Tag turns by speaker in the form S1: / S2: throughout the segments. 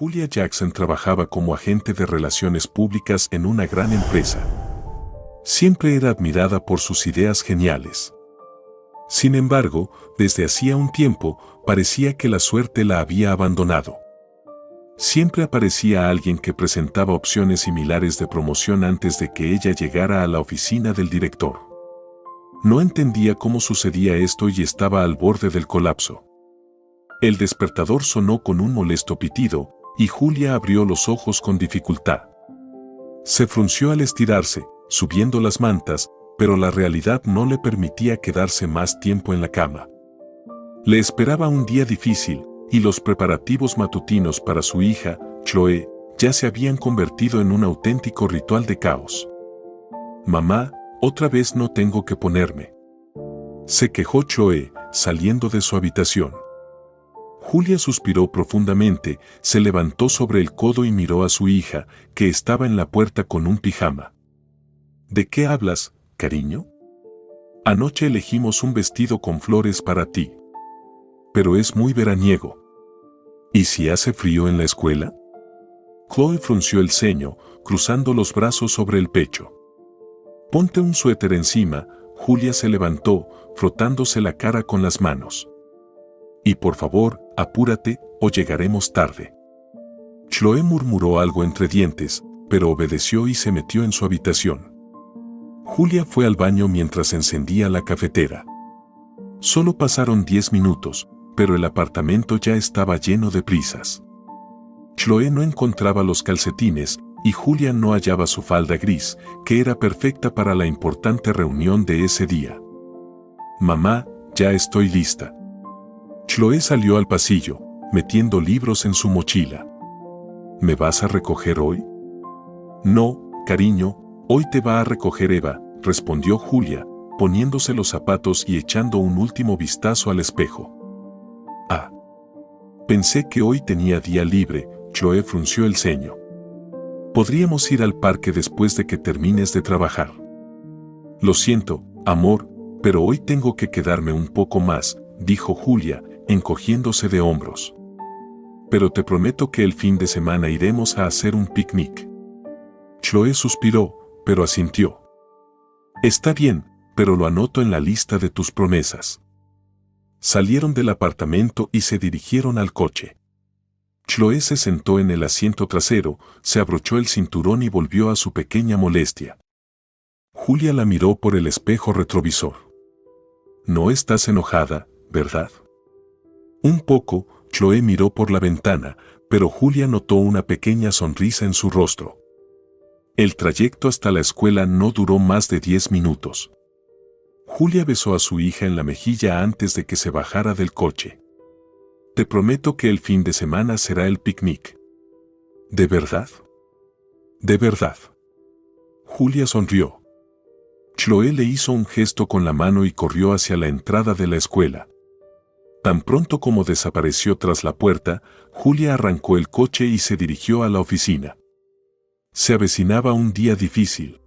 S1: Julia Jackson trabajaba como agente de relaciones públicas en una gran empresa. Siempre era admirada por sus ideas geniales. Sin embargo, desde hacía un tiempo, parecía que la suerte la había abandonado. Siempre aparecía alguien que presentaba opciones similares de promoción antes de que ella llegara a la oficina del director. No entendía cómo sucedía esto y estaba al borde del colapso. El despertador sonó con un molesto pitido, y Julia abrió los ojos con dificultad. Se frunció al estirarse, subiendo las mantas, pero la realidad no le permitía quedarse más tiempo en la cama. Le esperaba un día difícil, y los preparativos matutinos para su hija, Chloe, ya se habían convertido en un auténtico ritual de caos. «Mamá, otra vez no tengo que ponerme», se quejó Chloe, saliendo de su habitación. Julia suspiró profundamente, se levantó sobre el codo y miró a su hija, que estaba en la puerta con un pijama. «¿De qué hablas, cariño? Anoche elegimos un vestido con flores para ti. Pero es muy veraniego. ¿Y si hace frío en la escuela?». Chloe frunció el ceño, cruzando los brazos sobre el pecho. «Ponte un suéter encima», Julia se levantó, frotándose la cara con las manos. «Y por favor, apúrate, o llegaremos tarde». Chloe murmuró algo entre dientes, pero obedeció y se metió en su habitación. Julia fue al baño mientras encendía la cafetera. Solo pasaron 10 minutos, pero el apartamento ya estaba lleno de prisas. Chloe no encontraba los calcetines, y Julia no hallaba su falda gris, que era perfecta para la importante reunión de ese día. «Mamá, ya estoy lista». Chloe salió al pasillo, metiendo libros en su mochila. «¿Me vas a recoger hoy?». «No, cariño, hoy te va a recoger Eva», respondió Julia, poniéndose los zapatos y echando un último vistazo al espejo. «Ah. Pensé que hoy tenía día libre», Chloe frunció el ceño. «Podríamos ir al parque después de que termines de trabajar». «Lo siento, amor, pero hoy tengo que quedarme un poco más», dijo Julia, encogiéndose de hombros. «Pero te prometo que el fin de semana iremos a hacer un picnic». Chloe suspiró, pero asintió. «Está bien, pero lo anoto en la lista de tus promesas». Salieron del apartamento y se dirigieron al coche. Chloe se sentó en el asiento trasero, se abrochó el cinturón y volvió a su pequeña molestia. Julia la miró por el espejo retrovisor. «No estás enojada, ¿verdad?». «Un poco», Chloe miró por la ventana, pero Julia notó una pequeña sonrisa en su rostro. El trayecto hasta la escuela no duró más de 10 minutos. Julia besó a su hija en la mejilla antes de que se bajara del coche. «Te prometo que el fin de semana será el picnic». «¿De verdad?». «De verdad». Julia sonrió. Chloe le hizo un gesto con la mano y corrió hacia la entrada de la escuela. Tan pronto como desapareció tras la puerta, Julia arrancó el coche y se dirigió a la oficina. Se avecinaba un día difícil.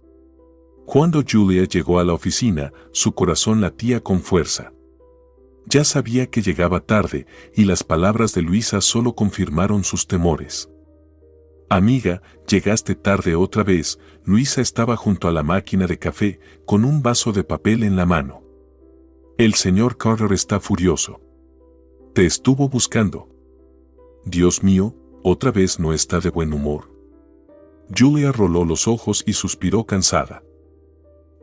S1: Cuando Julia llegó a la oficina, su corazón latía con fuerza. Ya sabía que llegaba tarde, y las palabras de Luisa solo confirmaron sus temores. «Amiga, llegaste tarde otra vez». Luisa estaba junto a la máquina de café, con un vaso de papel en la mano. «El señor Carter está furioso. Te estuvo buscando». «Dios mío, otra vez no está de buen humor». Julia roló los ojos y suspiró cansada.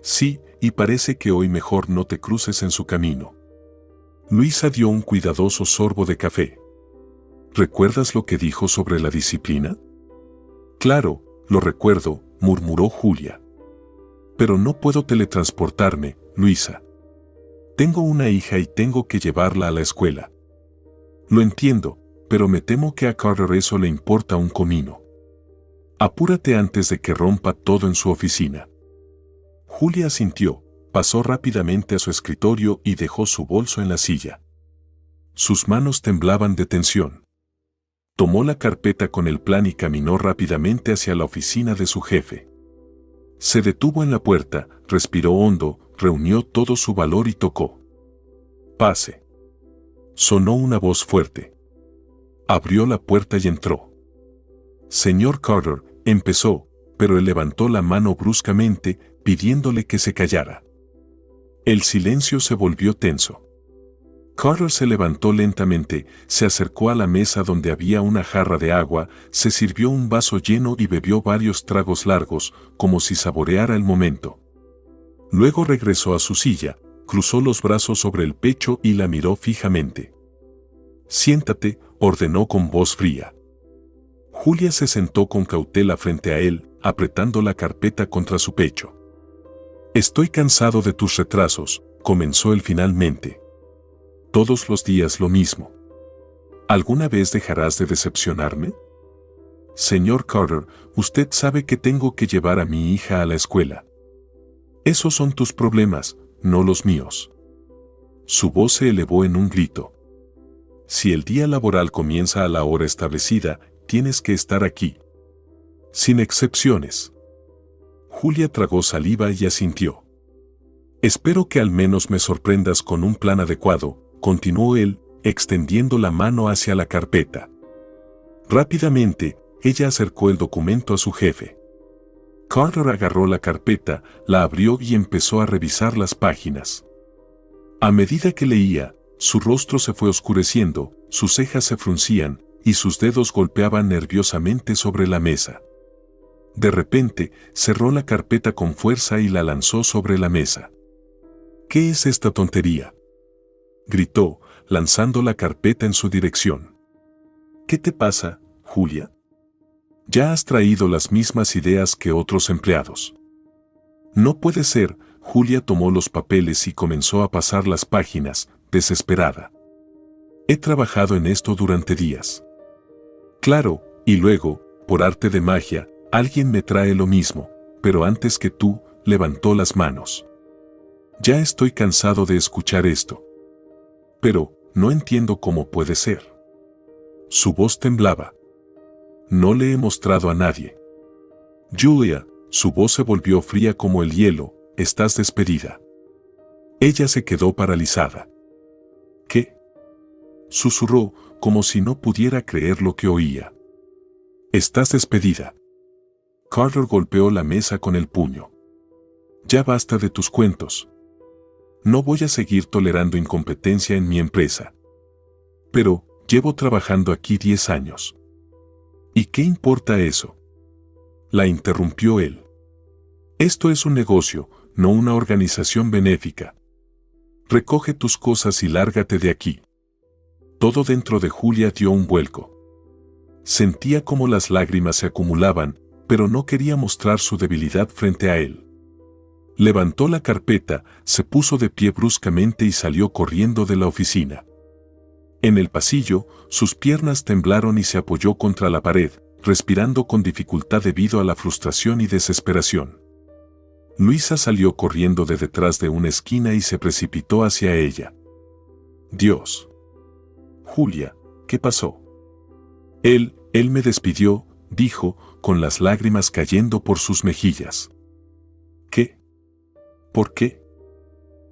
S1: «Sí, y parece que hoy mejor no te cruces en su camino». Luisa dio un cuidadoso sorbo de café. «¿Recuerdas lo que dijo sobre la disciplina?». «Claro, lo recuerdo», murmuró Julia. «Pero no puedo teletransportarme, Luisa. Tengo una hija y tengo que llevarla a la escuela». «Lo entiendo, pero me temo que a Carter eso le importa un comino. Apúrate antes de que rompa todo en su oficina». Julia asintió, pasó rápidamente a su escritorio y dejó su bolso en la silla. Sus manos temblaban de tensión. Tomó la carpeta con el plan y caminó rápidamente hacia la oficina de su jefe. Se detuvo en la puerta, respiró hondo, reunió todo su valor y tocó. «Pase». Sonó una voz fuerte. Abrió la puerta y entró. Señor Carter, empezó, pero él levantó la mano bruscamente, pidiéndole que se callara. El silencio se volvió tenso. Carter se levantó lentamente, se acercó a la mesa donde había una jarra de agua, se sirvió un vaso lleno y bebió varios tragos largos, como si saboreara el momento. Luego regresó a su silla, cruzó los brazos sobre el pecho y la miró fijamente. «Siéntate», ordenó con voz fría. Julia se sentó con cautela frente a él, apretando la carpeta contra su pecho. «Estoy cansado de tus retrasos», comenzó él finalmente. «Todos los días lo mismo. ¿Alguna vez dejarás de decepcionarme? Señor Carter, usted sabe que tengo que llevar a mi hija a la escuela. Esos son tus problemas, no los míos». Su voz se elevó en un grito. «Si el día laboral comienza a la hora establecida, tienes que estar aquí. Sin excepciones». Julia tragó saliva y asintió. «Espero que al menos me sorprendas con un plan adecuado», continuó él, extendiendo la mano hacia la carpeta. Rápidamente, ella acercó el documento a su jefe. Carter agarró la carpeta, la abrió y empezó a revisar las páginas. A medida que leía, su rostro se fue oscureciendo, sus cejas se fruncían y sus dedos golpeaban nerviosamente sobre la mesa. De repente, cerró la carpeta con fuerza y la lanzó sobre la mesa. «¿Qué es esta tontería?», gritó, lanzando la carpeta en su dirección. «¿Qué te pasa, Julia? Ya has traído las mismas ideas que otros empleados». «No puede ser», Julia tomó los papeles y comenzó a pasar las páginas, desesperada. «He trabajado en esto durante días. Claro, y luego, por arte de magia, alguien me trae lo mismo, pero antes que tú», levantó las manos. «Ya estoy cansado de escuchar esto. Pero, no entiendo cómo puede ser». Su voz temblaba. «No le he mostrado a nadie». «Julia», su voz se volvió fría como el hielo, «estás despedida». Ella se quedó paralizada. «¿Qué?», susurró, como si no pudiera creer lo que oía. «Estás despedida». Carter golpeó la mesa con el puño. «Ya basta de tus cuentos. No voy a seguir tolerando incompetencia en mi empresa. Pero, llevo trabajando aquí 10 años. ¿Y qué importa eso?», la interrumpió él. «Esto es un negocio, no una organización benéfica. Recoge tus cosas y lárgate de aquí». Todo dentro de Julia dio un vuelco. Sentía como las lágrimas se acumulaban, pero no quería mostrar su debilidad frente a él. Levantó la carpeta, se puso de pie bruscamente y salió corriendo de la oficina. En el pasillo, sus piernas temblaron y se apoyó contra la pared, respirando con dificultad debido a la frustración y desesperación. Luisa salió corriendo de detrás de una esquina y se precipitó hacia ella. «Dios. Julia, ¿qué pasó?». Él me despidió», dijo, con las lágrimas cayendo por sus mejillas. «¿Qué? ¿Por qué?».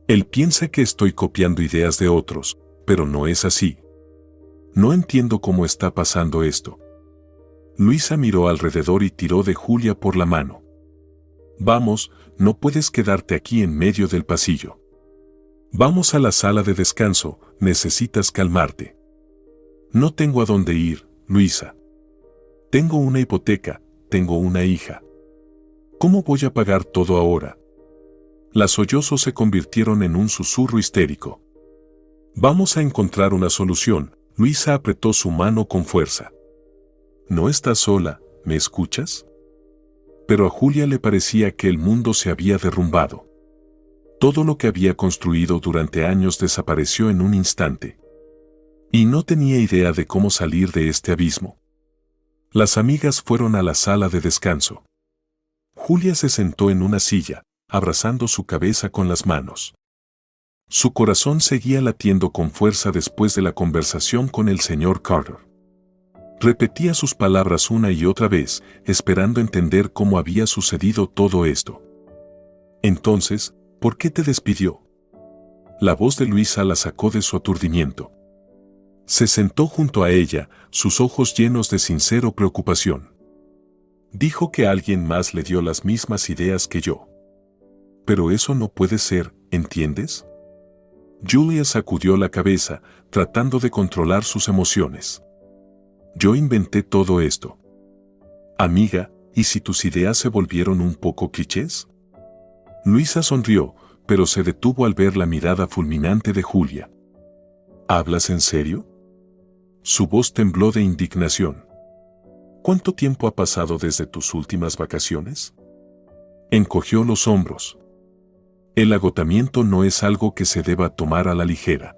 S1: «Él piensa que estoy copiando ideas de otros, pero no es así. No entiendo cómo está pasando esto». Luisa miró alrededor y tiró de Julia por la mano. «Vamos, no puedes quedarte aquí en medio del pasillo. Vamos a la sala de descanso, necesitas calmarte». «No tengo a dónde ir, Luisa. Tengo una hipoteca, tengo una hija. ¿Cómo voy a pagar todo ahora?». Los sollozos se convirtieron en un susurro histérico. «Vamos a encontrar una solución», Luisa apretó su mano con fuerza. «No estás sola, ¿me escuchas?». Pero a Julia le parecía que el mundo se había derrumbado. Todo lo que había construido durante años desapareció en un instante. Y no tenía idea de cómo salir de este abismo. Las amigas fueron a la sala de descanso. Julia se sentó en una silla, abrazando su cabeza con las manos. Su corazón seguía latiendo con fuerza después de la conversación con el señor Carter. Repetía sus palabras una y otra vez, esperando entender cómo había sucedido todo esto. «Entonces, ¿por qué te despidió?». La voz de Luisa la sacó de su aturdimiento. Se sentó junto a ella, sus ojos llenos de sincera preocupación. Dijo que alguien más le dio las mismas ideas que yo. Pero eso no puede ser, ¿entiendes? Julia sacudió la cabeza, tratando de controlar sus emociones. Yo inventé todo esto. Amiga, ¿y si tus ideas se volvieron un poco clichés? Luisa sonrió, pero se detuvo al ver la mirada fulminante de Julia. ¿Hablas en serio? Su voz tembló de indignación. ¿Cuánto tiempo ha pasado desde tus últimas vacaciones? Encogió los hombros. El agotamiento no es algo que se deba tomar a la ligera.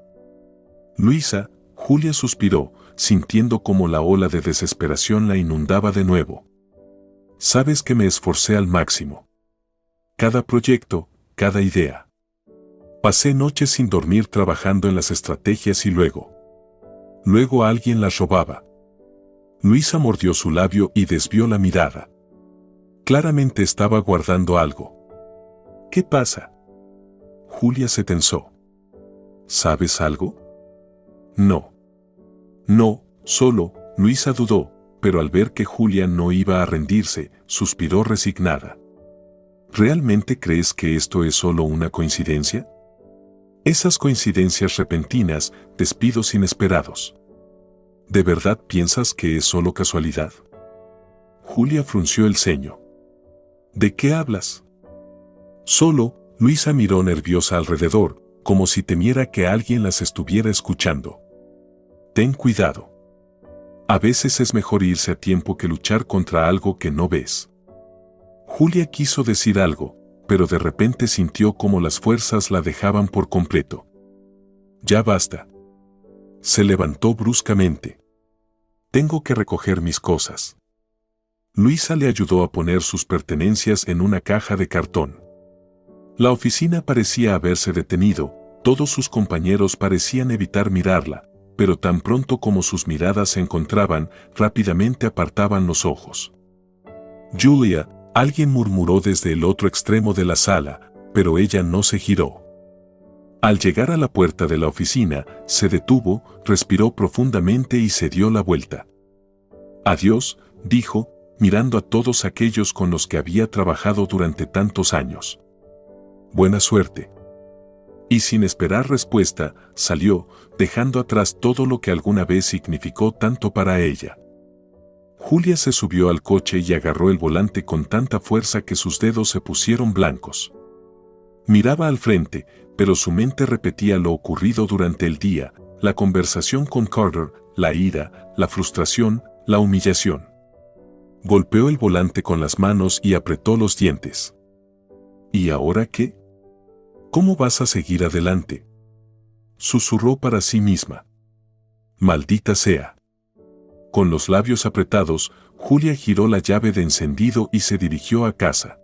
S1: Luisa, Julia suspiró, sintiendo como la ola de desesperación la inundaba de nuevo. Sabes que me esforcé al máximo. Cada proyecto, cada idea. Pasé noches sin dormir trabajando en las estrategias y luego alguien las robaba. Luisa mordió su labio y desvió la mirada. Claramente estaba guardando algo. ¿Qué pasa? Julia se tensó. ¿Sabes algo? No. No, solo, Luisa dudó, pero al ver que Julia no iba a rendirse, suspiró resignada. ¿Realmente crees que esto es solo una coincidencia? Esas coincidencias repentinas, despidos inesperados. ¿De verdad piensas que es solo casualidad? Julia frunció el ceño. ¿De qué hablas? Solo, Luisa miró nerviosa alrededor, como si temiera que alguien las estuviera escuchando. Ten cuidado. A veces es mejor irse a tiempo que luchar contra algo que no ves. Julia quiso decir algo, pero de repente sintió como las fuerzas la dejaban por completo. Ya basta. Se levantó bruscamente. Tengo que recoger mis cosas. Luisa le ayudó a poner sus pertenencias en una caja de cartón. La oficina parecía haberse detenido, todos sus compañeros parecían evitar mirarla, pero tan pronto como sus miradas se encontraban, rápidamente apartaban los ojos. Julia, alguien murmuró desde el otro extremo de la sala, pero ella no se giró. Al llegar a la puerta de la oficina, se detuvo, respiró profundamente y se dio la vuelta. Adiós, dijo, mirando a todos aquellos con los que había trabajado durante tantos años. Buena suerte. Y sin esperar respuesta, salió, dejando atrás todo lo que alguna vez significó tanto para ella. Julia se subió al coche y agarró el volante con tanta fuerza que sus dedos se pusieron blancos. Miraba al frente, pero su mente repetía lo ocurrido durante el día, la conversación con Carter, la ira, la frustración, la humillación. Golpeó el volante con las manos y apretó los dientes. ¿Y ahora qué? ¿Cómo vas a seguir adelante? Susurró para sí misma. Maldita sea. Con los labios apretados, Julia giró la llave de encendido y se dirigió a casa.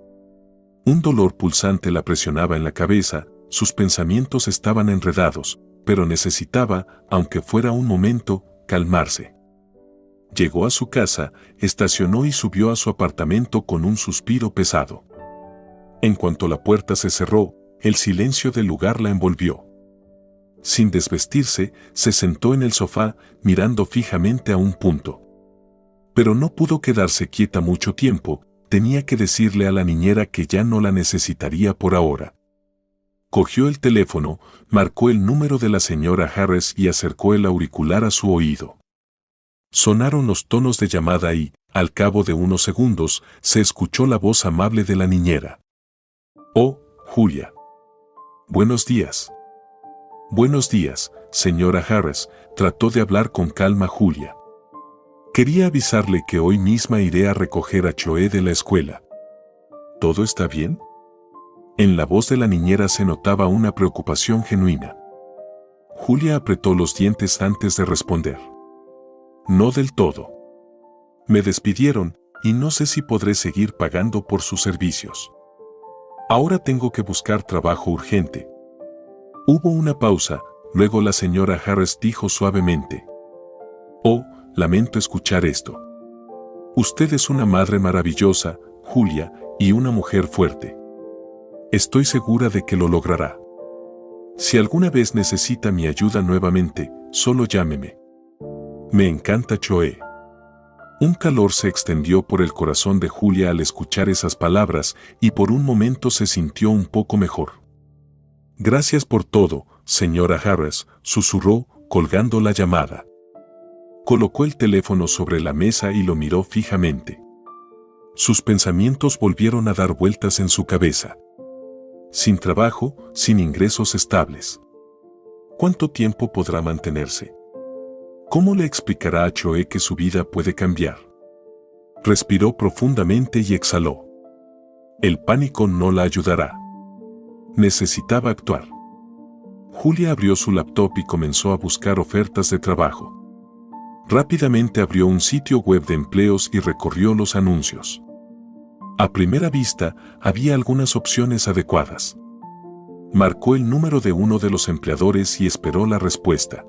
S1: Un dolor pulsante la presionaba en la cabeza, sus pensamientos estaban enredados, pero necesitaba, aunque fuera un momento, calmarse. Llegó a su casa, estacionó y subió a su apartamento con un suspiro pesado. En cuanto la puerta se cerró, el silencio del lugar la envolvió. Sin desvestirse, se sentó en el sofá, mirando fijamente a un punto. Pero no pudo quedarse quieta mucho tiempo, tenía que decirle a la niñera que ya no la necesitaría por ahora. Cogió el teléfono, marcó el número de la señora Harris y acercó el auricular a su oído. Sonaron los tonos de llamada y, al cabo de unos segundos, se escuchó la voz amable de la niñera. Oh, Julia. Buenos días. Buenos días, señora Harris, trató de hablar con calma Julia. Quería avisarle que hoy misma iré a recoger a Choe de la escuela. ¿Todo está bien? En la voz de la niñera se notaba una preocupación genuina. Julia apretó los dientes antes de responder. No del todo. Me despidieron, y no sé si podré seguir pagando por sus servicios. Ahora tengo que buscar trabajo urgente. Hubo una pausa, luego la señora Harris dijo suavemente. Oh, lamento escuchar esto. Usted es una madre maravillosa, Julia, y una mujer fuerte. Estoy segura de que lo logrará. Si alguna vez necesita mi ayuda nuevamente, solo llámeme. Me encanta Choe. Un calor se extendió por el corazón de Julia al escuchar esas palabras y por un momento se sintió un poco mejor. Gracias por todo, señora Harris, susurró, colgando la llamada. Colocó el teléfono sobre la mesa y lo miró fijamente. Sus pensamientos volvieron a dar vueltas en su cabeza. Sin trabajo, sin ingresos estables. ¿Cuánto tiempo podrá mantenerse? ¿Cómo le explicará a Choe que su vida puede cambiar? Respiró profundamente y exhaló. El pánico no la ayudará. Necesitaba actuar. Julia abrió su laptop y comenzó a buscar ofertas de trabajo. Rápidamente abrió un sitio web de empleos y recorrió los anuncios. A primera vista, había algunas opciones adecuadas. Marcó el número de uno de los empleadores y esperó la respuesta.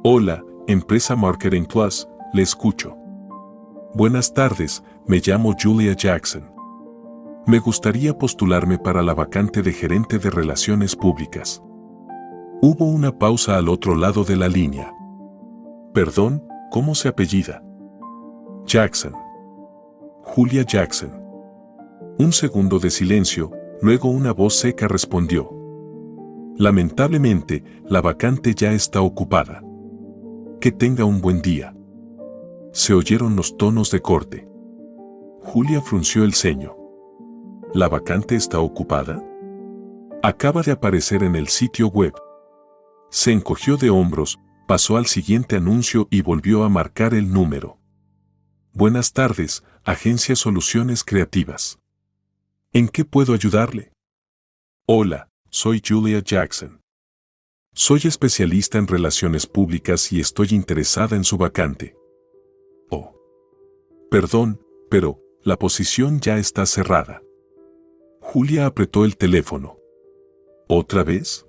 S1: Hola, empresa Marketing Plus, le escucho. Buenas tardes, me llamo Julia Jackson. Me gustaría postularme para la vacante de gerente de relaciones públicas. Hubo una pausa al otro lado de la línea. Perdón, ¿cómo se apellida? Jackson. Julia Jackson. Un segundo de silencio, luego una voz seca respondió. Lamentablemente, la vacante ya está ocupada. Que tenga un buen día. Se oyeron los tonos de corte. Julia frunció el ceño. ¿La vacante está ocupada? Acaba de aparecer en el sitio web. Se encogió de hombros, pasó al siguiente anuncio y volvió a marcar el número. Buenas tardes, Agencia Soluciones Creativas. ¿En qué puedo ayudarle? Hola, soy Julia Jackson. Soy especialista en relaciones públicas y estoy interesada en su vacante. Oh. Perdón, pero la posición ya está cerrada. Julia apretó el teléfono. ¿Otra vez?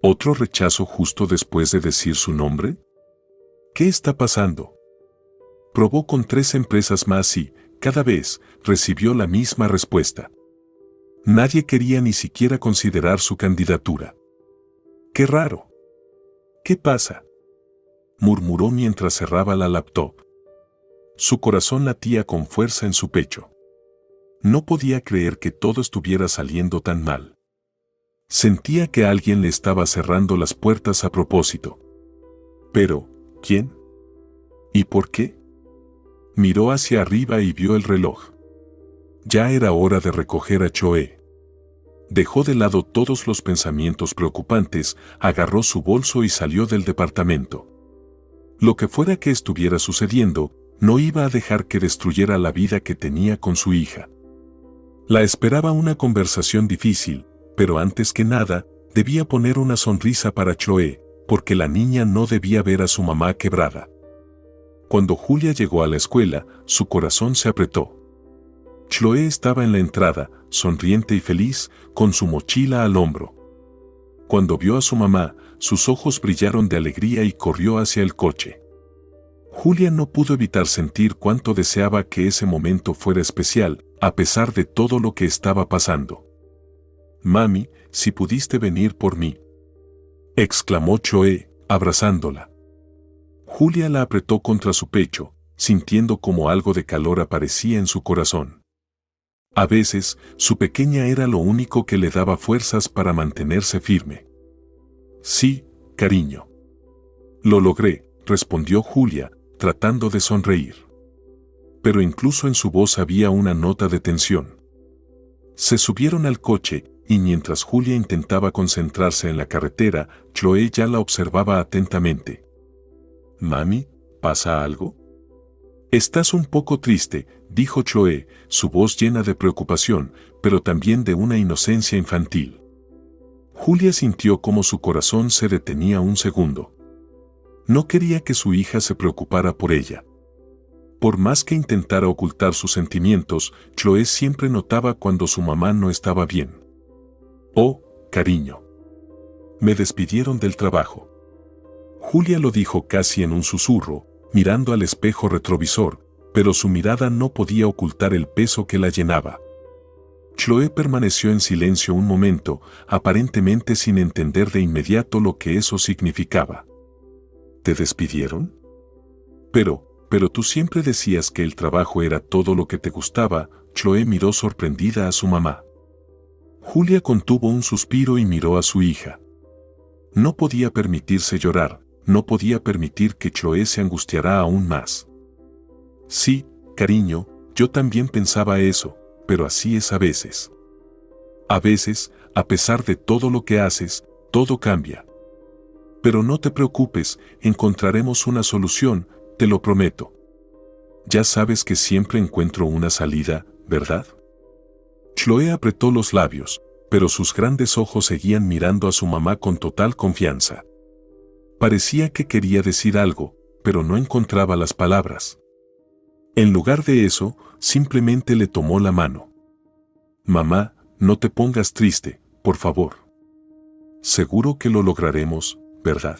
S1: ¿Otro rechazo justo después de decir su nombre? ¿Qué está pasando? Probó con 3 empresas más y, cada vez, recibió la misma respuesta. Nadie quería ni siquiera considerar su candidatura. ¡Qué raro! ¿Qué pasa?, murmuró mientras cerraba la laptop. Su corazón latía con fuerza en su pecho. No podía creer que todo estuviera saliendo tan mal. Sentía que alguien le estaba cerrando las puertas a propósito. Pero, ¿quién? ¿Y por qué? Miró hacia arriba y vio el reloj. Ya era hora de recoger a Choe. Dejó de lado todos los pensamientos preocupantes, agarró su bolso y salió del departamento. Lo que fuera que estuviera sucediendo, no iba a dejar que destruyera la vida que tenía con su hija. La esperaba una conversación difícil, pero antes que nada, debía poner una sonrisa para Choe, porque la niña no debía ver a su mamá quebrada. Cuando Julia llegó a la escuela, su corazón se apretó. Chloe estaba en la entrada, sonriente y feliz, con su mochila al hombro. Cuando vio a su mamá, sus ojos brillaron de alegría y corrió hacia el coche. Julia no pudo evitar sentir cuánto deseaba que ese momento fuera especial, a pesar de todo lo que estaba pasando. «Mami, si pudiste venir por mí», exclamó Choe, abrazándola. Julia la apretó contra su pecho, sintiendo como algo de calor aparecía en su corazón. A veces, su pequeña era lo único que le daba fuerzas para mantenerse firme. «Sí, cariño». «Lo logré», respondió Julia, tratando de sonreír. Pero incluso en su voz había una nota de tensión. Se subieron al coche, y mientras Julia intentaba concentrarse en la carretera, Chloe ya la observaba atentamente. «Mami, ¿pasa algo?» «Estás un poco triste», dijo Chloe, su voz llena de preocupación, pero también de una inocencia infantil. Julia sintió como su corazón se detenía un segundo. No quería que su hija se preocupara por ella. Por más que intentara ocultar sus sentimientos, Chloe siempre notaba cuando su mamá no estaba bien. «Oh, cariño. Me despidieron del trabajo». Julia lo dijo casi en un susurro, mirando al espejo retrovisor, pero su mirada no podía ocultar el peso que la llenaba. Chloe permaneció en silencio un momento, aparentemente sin entender de inmediato lo que eso significaba. «¿Te despidieron? Pero, Pero tú siempre decías que el trabajo era todo lo que te gustaba. Chloe miró sorprendida a su mamá. Julia contuvo un suspiro y miró a su hija. No podía permitirse llorar, no podía permitir que Chloe se angustiara aún más. Sí, cariño, yo también pensaba eso, pero así es a veces. A veces, a pesar de todo lo que haces, todo cambia. Pero no te preocupes, encontraremos una solución, te lo prometo. Ya sabes que siempre encuentro una salida, ¿verdad? Chloe apretó los labios, pero sus grandes ojos seguían mirando a su mamá con total confianza. Parecía que quería decir algo, pero no encontraba las palabras. En lugar de eso, simplemente le tomó la mano. Mamá, no te pongas triste, por favor. Seguro que lo lograremos, ¿verdad?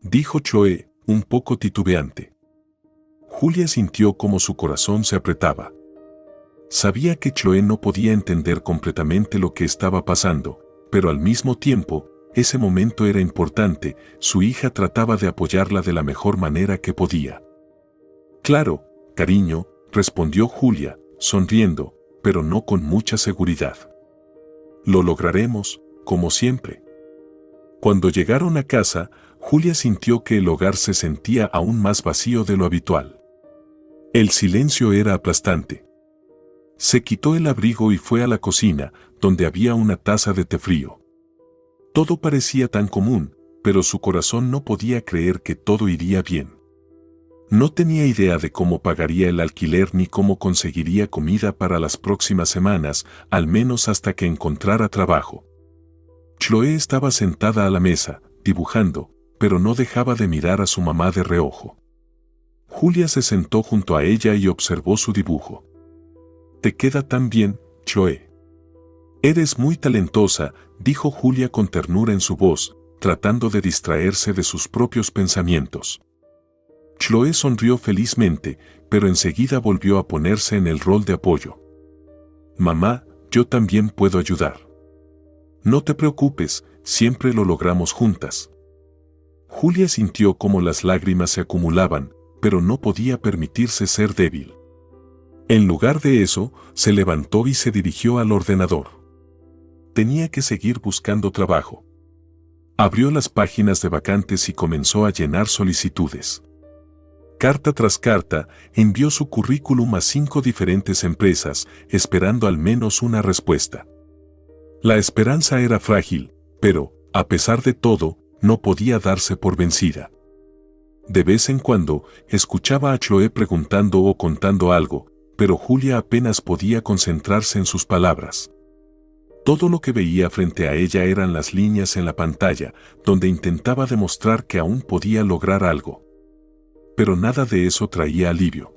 S1: Dijo Chloe, un poco titubeante. Julia sintió como su corazón se apretaba. Sabía que Chloe no podía entender completamente lo que estaba pasando, pero al mismo tiempo, ese momento era importante, su hija trataba de apoyarla de la mejor manera que podía. Claro, cariño, respondió Julia, sonriendo, pero no con mucha seguridad. Lo lograremos, como siempre. Cuando llegaron a casa, Julia sintió que el hogar se sentía aún más vacío de lo habitual. El silencio era aplastante. Se quitó el abrigo y fue a la cocina, donde había una taza de té frío. Todo parecía tan común, pero su corazón no podía creer que todo iría bien. No tenía idea de cómo pagaría el alquiler ni cómo conseguiría comida para las próximas semanas, al menos hasta que encontrara trabajo. Chloe estaba sentada a la mesa, dibujando, pero no dejaba de mirar a su mamá de reojo. Julia se sentó junto a ella y observó su dibujo. «Te queda tan bien, Chloe. Eres muy talentosa», dijo Julia con ternura en su voz, tratando de distraerse de sus propios pensamientos. Chloe sonrió felizmente, pero enseguida volvió a ponerse en el rol de apoyo. «Mamá, yo también puedo ayudar. No te preocupes, siempre lo logramos juntas». Julia sintió cómo las lágrimas se acumulaban, pero no podía permitirse ser débil. En lugar de eso, se levantó y se dirigió al ordenador. Tenía que seguir buscando trabajo. Abrió las páginas de vacantes y comenzó a llenar solicitudes. Carta tras carta, envió su currículum a 5 diferentes empresas, esperando al menos una respuesta. La esperanza era frágil, pero, a pesar de todo, no podía darse por vencida. De vez en cuando, escuchaba a Chloe preguntando o contando algo, pero Julia apenas podía concentrarse en sus palabras. Todo lo que veía frente a ella eran las líneas en la pantalla, donde intentaba demostrar que aún podía lograr algo. Pero nada de eso traía alivio.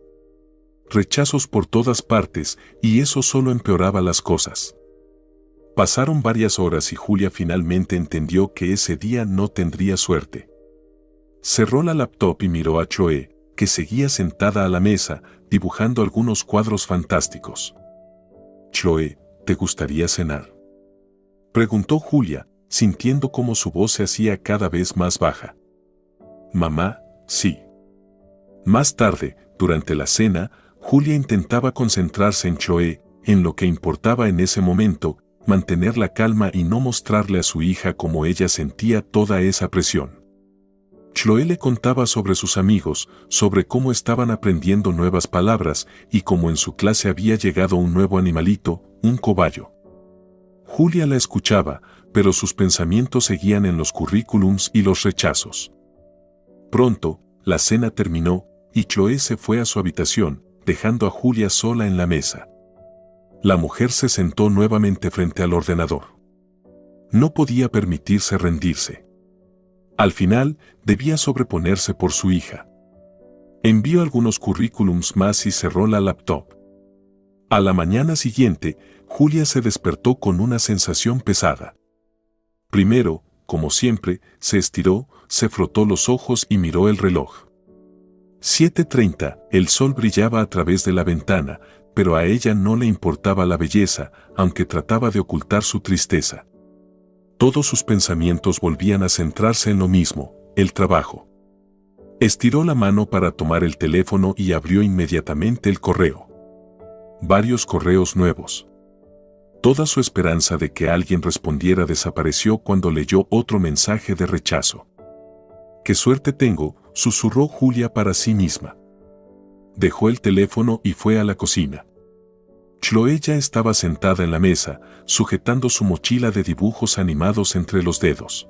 S1: Rechazos por todas partes, y eso solo empeoraba las cosas. Pasaron varias horas y Julia finalmente entendió que ese día no tendría suerte. Cerró la laptop y miró a Chloe, que seguía sentada a la mesa, dibujando algunos cuadros fantásticos. «Chloe, ¿te gustaría cenar?», preguntó Julia, sintiendo cómo su voz se hacía cada vez más baja. «Mamá, sí». Más tarde, durante la cena, Julia intentaba concentrarse en Chloe, en lo que importaba en ese momento, mantener la calma y no mostrarle a su hija cómo ella sentía toda esa presión. Chloe le contaba sobre sus amigos, sobre cómo estaban aprendiendo nuevas palabras y cómo en su clase había llegado un nuevo animalito, un cobayo. Julia la escuchaba, pero sus pensamientos seguían en los currículums y los rechazos. Pronto, la cena terminó, y Chloe se fue a su habitación, dejando a Julia sola en la mesa. La mujer se sentó nuevamente frente al ordenador. No podía permitirse rendirse. Al final, debía sobreponerse por su hija. Envió algunos currículums más y cerró la laptop. A la mañana siguiente, Julia se despertó con una sensación pesada. Primero, como siempre, se estiró, se frotó los ojos y miró el reloj. 7:30, el sol brillaba a través de la ventana, pero a ella no le importaba la belleza, aunque trataba de ocultar su tristeza. Todos sus pensamientos volvían a centrarse en lo mismo, el trabajo. Estiró la mano para tomar el teléfono y abrió inmediatamente el correo. Varios correos nuevos. Toda su esperanza de que alguien respondiera desapareció cuando leyó otro mensaje de rechazo. «¡Qué suerte tengo!», susurró Julia para sí misma. Dejó el teléfono y fue a la cocina. Chloe ya estaba sentada en la mesa, sujetando su mochila de dibujos animados entre los dedos.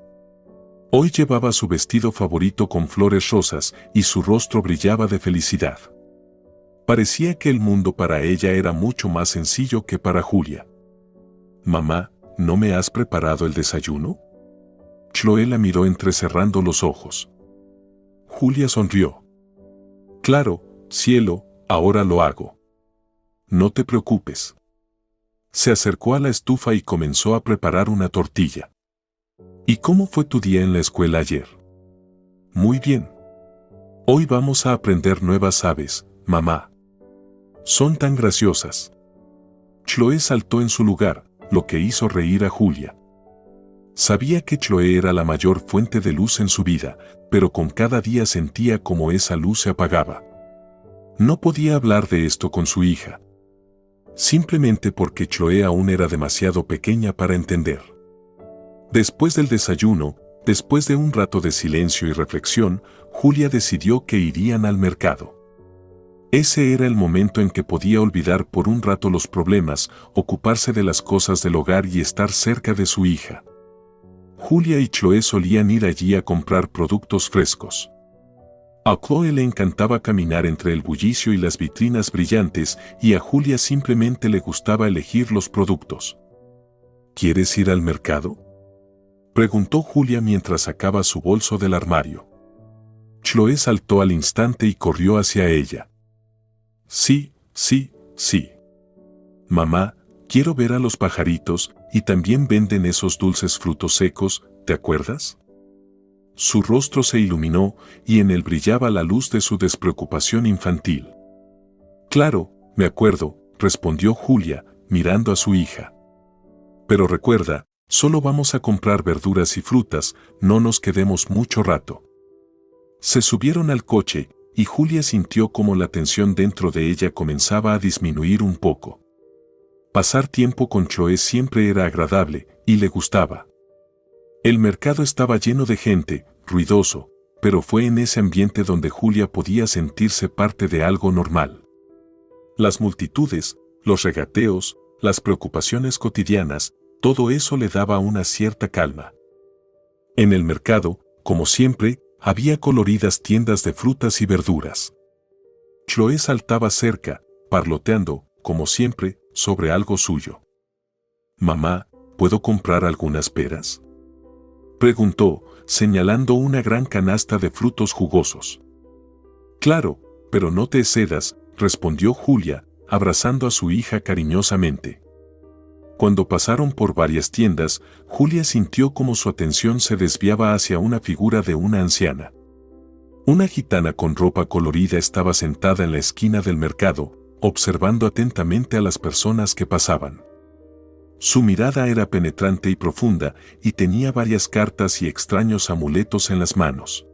S1: Hoy llevaba su vestido favorito con flores rosas y su rostro brillaba de felicidad. Parecía que el mundo para ella era mucho más sencillo que para Julia. «Mamá, ¿no me has preparado el desayuno?». Chloe la miró entrecerrando los ojos. Julia sonrió. «Claro, cielo, ahora lo hago. No te preocupes». Se acercó a la estufa y comenzó a preparar una tortilla. «¿Y cómo fue tu día en la escuela ayer?». «Muy bien. Hoy vamos a aprender nuevas aves, mamá. Son tan graciosas». Chloe saltó en su lugar, lo que hizo reír a Julia. Sabía que Chloe era la mayor fuente de luz en su vida, pero con cada día sentía como esa luz se apagaba. No podía hablar de esto con su hija. Simplemente porque Chloe aún era demasiado pequeña para entender. Después del desayuno, después de un rato de silencio y reflexión, Julia decidió que irían al mercado. Ese era el momento en que podía olvidar por un rato los problemas, ocuparse de las cosas del hogar y estar cerca de su hija. Julia y Chloe solían ir allí a comprar productos frescos. A Chloe le encantaba caminar entre el bullicio y las vitrinas brillantes y a Julia simplemente le gustaba elegir los productos. «¿Quieres ir al mercado?», preguntó Julia mientras sacaba su bolso del armario. Chloe saltó al instante y corrió hacia ella. «Sí, sí, sí. Mamá, quiero ver a los pajaritos y también venden esos dulces frutos secos, ¿te acuerdas?». Su rostro se iluminó y en él brillaba la luz de su despreocupación infantil. «Claro, me acuerdo», respondió Julia, mirando a su hija. «Pero recuerda, solo vamos a comprar verduras y frutas, no nos quedemos mucho rato». Se subieron al coche y Julia sintió como la tensión dentro de ella comenzaba a disminuir un poco. Pasar tiempo con Chloe siempre era agradable y le gustaba. El mercado estaba lleno de gente, ruidoso, pero fue en ese ambiente donde Julia podía sentirse parte de algo normal. Las multitudes, los regateos, las preocupaciones cotidianas, todo eso le daba una cierta calma. En el mercado, como siempre, había coloridas tiendas de frutas y verduras. Chloe saltaba cerca, parloteando, como siempre, sobre algo suyo. «Mamá, ¿puedo comprar algunas peras?», preguntó, señalando una gran canasta de frutos jugosos. «Claro, pero no te excedas», respondió Julia, abrazando a su hija cariñosamente. Cuando pasaron por varias tiendas, Julia sintió como su atención se desviaba hacia una figura de una anciana. Una gitana con ropa colorida estaba sentada en la esquina del mercado, observando atentamente a las personas que pasaban. Su mirada era penetrante y profunda, y tenía varias cartas y extraños amuletos en las manos.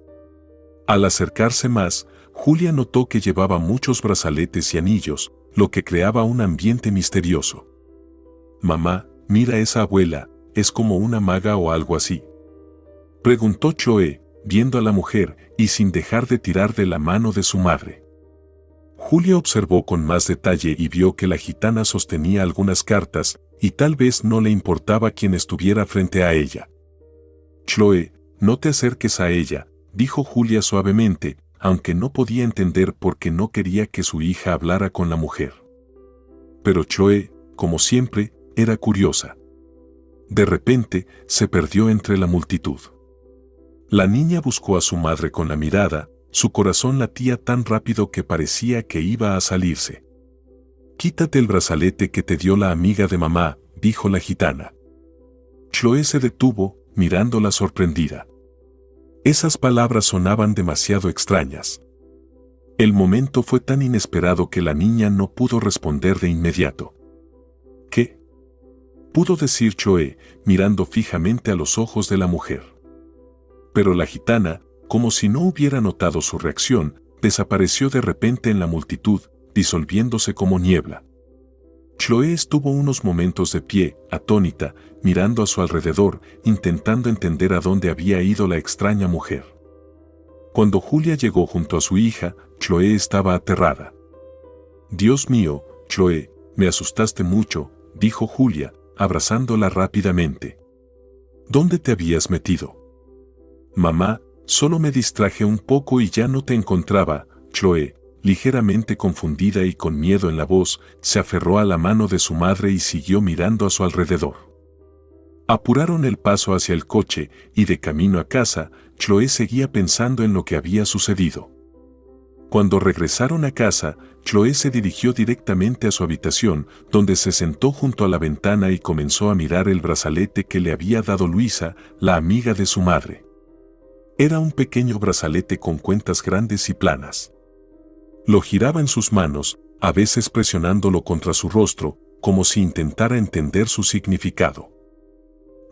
S1: Al acercarse más, Julia notó que llevaba muchos brazaletes y anillos, lo que creaba un ambiente misterioso. «Mamá, mira esa abuela, ¿es como una maga o algo así?», preguntó Chloe, viendo a la mujer y sin dejar de tirar de la mano de su madre. Julia observó con más detalle y vio que la gitana sostenía algunas cartas, y tal vez no le importaba quién estuviera frente a ella. «Chloe, no te acerques a ella», dijo Julia suavemente, aunque no podía entender por qué no quería que su hija hablara con la mujer. Pero Chloe, como siempre, era curiosa. De repente, se perdió entre la multitud. La niña buscó a su madre con la mirada, su corazón latía tan rápido que parecía que iba a salirse. «Quítate el brazalete que te dio la amiga de mamá», dijo la gitana. Chloe se detuvo, mirándola sorprendida. Esas palabras sonaban demasiado extrañas. El momento fue tan inesperado que la niña no pudo responder de inmediato. «¿Qué?», pudo decir Chloe, mirando fijamente a los ojos de la mujer. Pero la gitana, como si no hubiera notado su reacción, desapareció de repente en la multitud, disolviéndose como niebla. Chloé estuvo unos momentos de pie, atónita, mirando a su alrededor, intentando entender a dónde había ido la extraña mujer. Cuando Julia llegó junto a su hija, Chloé estaba aterrada. «Dios mío, Chloé, me asustaste mucho», dijo Julia, abrazándola rápidamente. «¿Dónde te habías metido?» «Mamá, solo me distraje un poco y ya no te encontraba». Chloé, ligeramente confundida y con miedo en la voz, se aferró a la mano de su madre y siguió mirando a su alrededor. Apuraron el paso hacia el coche y de camino a casa, Chloé seguía pensando en lo que había sucedido. Cuando regresaron a casa, Chloé se dirigió directamente a su habitación, donde se sentó junto a la ventana y comenzó a mirar el brazalete que le había dado Luisa, la amiga de su madre. Era un pequeño brazalete con cuentas grandes y planas. Lo giraba en sus manos, a veces presionándolo contra su rostro, como si intentara entender su significado.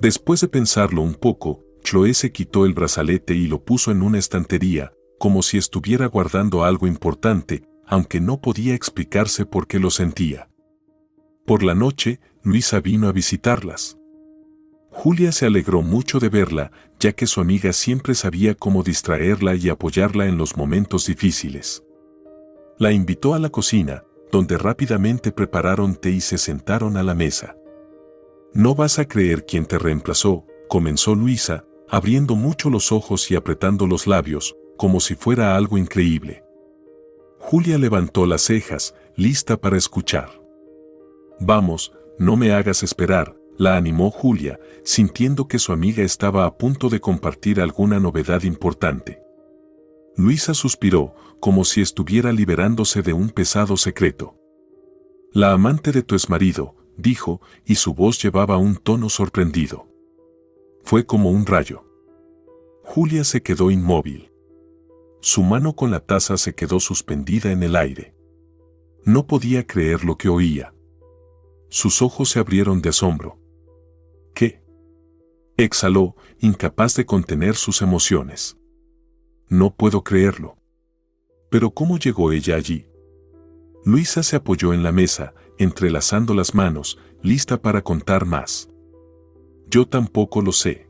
S1: Después de pensarlo un poco, Chloé se quitó el brazalete y lo puso en una estantería, como si estuviera guardando algo importante, aunque no podía explicarse por qué lo sentía. Por la noche, Luisa vino a visitarlas. Julia se alegró mucho de verla, ya que su amiga siempre sabía cómo distraerla y apoyarla en los momentos difíciles. La invitó a la cocina, donde rápidamente prepararon té y se sentaron a la mesa. «No vas a creer quién te reemplazó», comenzó Luisa, abriendo mucho los ojos y apretando los labios, como si fuera algo increíble. Julia levantó las cejas, lista para escuchar. «Vamos, no me hagas esperar», la animó Julia, sintiendo que su amiga estaba a punto de compartir alguna novedad importante. Luisa suspiró, como si estuviera liberándose de un pesado secreto. «La amante de tu exmarido», dijo, y su voz llevaba un tono sorprendido. Fue como un rayo. Julia se quedó inmóvil. Su mano con la taza se quedó suspendida en el aire. No podía creer lo que oía. Sus ojos se abrieron de asombro. «¿Qué?», exhaló, incapaz de contener sus emociones. «No puedo creerlo». «¿Pero cómo llegó ella allí?». Luisa se apoyó en la mesa, entrelazando las manos, lista para contar más. «Yo tampoco lo sé.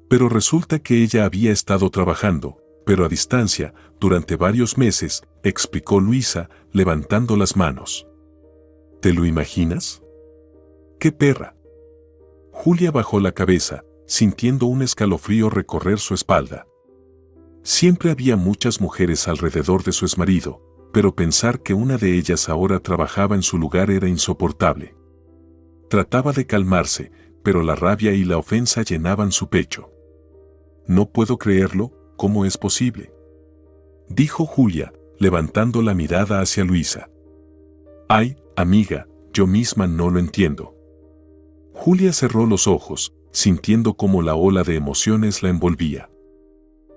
S1: Pero resulta que ella había estado trabajando, pero a distancia, durante varios meses», explicó Luisa, levantando las manos. «¿Te lo imaginas?». «¡Qué perra!». Julia bajó la cabeza, sintiendo un escalofrío recorrer su espalda. Siempre había muchas mujeres alrededor de su exmarido, pero pensar que una de ellas ahora trabajaba en su lugar era insoportable. Trataba de calmarse, pero la rabia y la ofensa llenaban su pecho. «No puedo creerlo, ¿cómo es posible?», dijo Julia, levantando la mirada hacia Luisa. «Ay, amiga, yo misma no lo entiendo». Julia cerró los ojos, sintiendo cómo la ola de emociones la envolvía.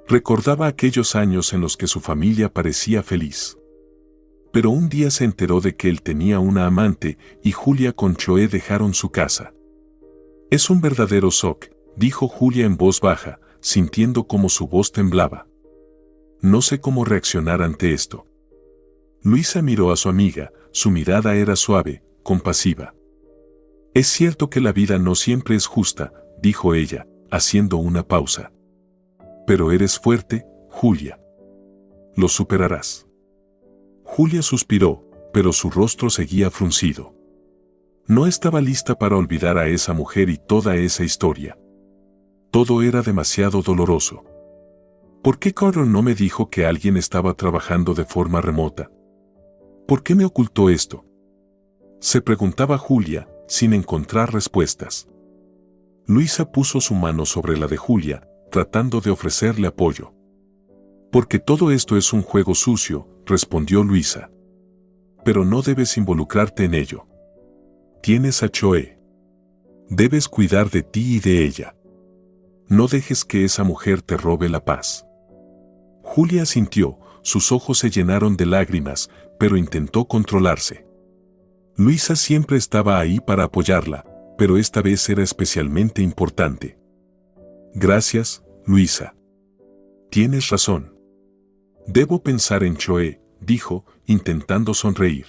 S1: Recordaba aquellos años en los que su familia parecía feliz. Pero un día se enteró de que él tenía una amante y Julia con Chloé dejaron su casa. «Es un verdadero shock», dijo Julia en voz baja, sintiendo cómo su voz temblaba. «No sé cómo reaccionar ante esto». Luisa miró a su amiga, su mirada era suave, compasiva. «Es cierto que la vida no siempre es justa», dijo ella, haciendo una pausa. «Pero eres fuerte, Julia. Lo superarás». Julia suspiró, pero su rostro seguía fruncido. No estaba lista para olvidar a esa mujer y toda esa historia. Todo era demasiado doloroso. ¿Por qué Carol no me dijo que alguien estaba trabajando de forma remota? ¿Por qué me ocultó esto?, se preguntaba Julia, sin encontrar respuestas. Luisa puso su mano sobre la de Julia, tratando de ofrecerle apoyo. «Porque todo esto es un juego sucio», respondió Luisa. «Pero no debes involucrarte en ello. Tienes a Chloé. Debes cuidar de ti y de ella. No dejes que esa mujer te robe la paz». Julia asintió, sus ojos se llenaron de lágrimas, pero intentó controlarse. Luisa siempre estaba ahí para apoyarla, pero esta vez era especialmente importante. «Gracias, Luisa». tienes razón. Debo pensar en Choe, dijo, intentando sonreír.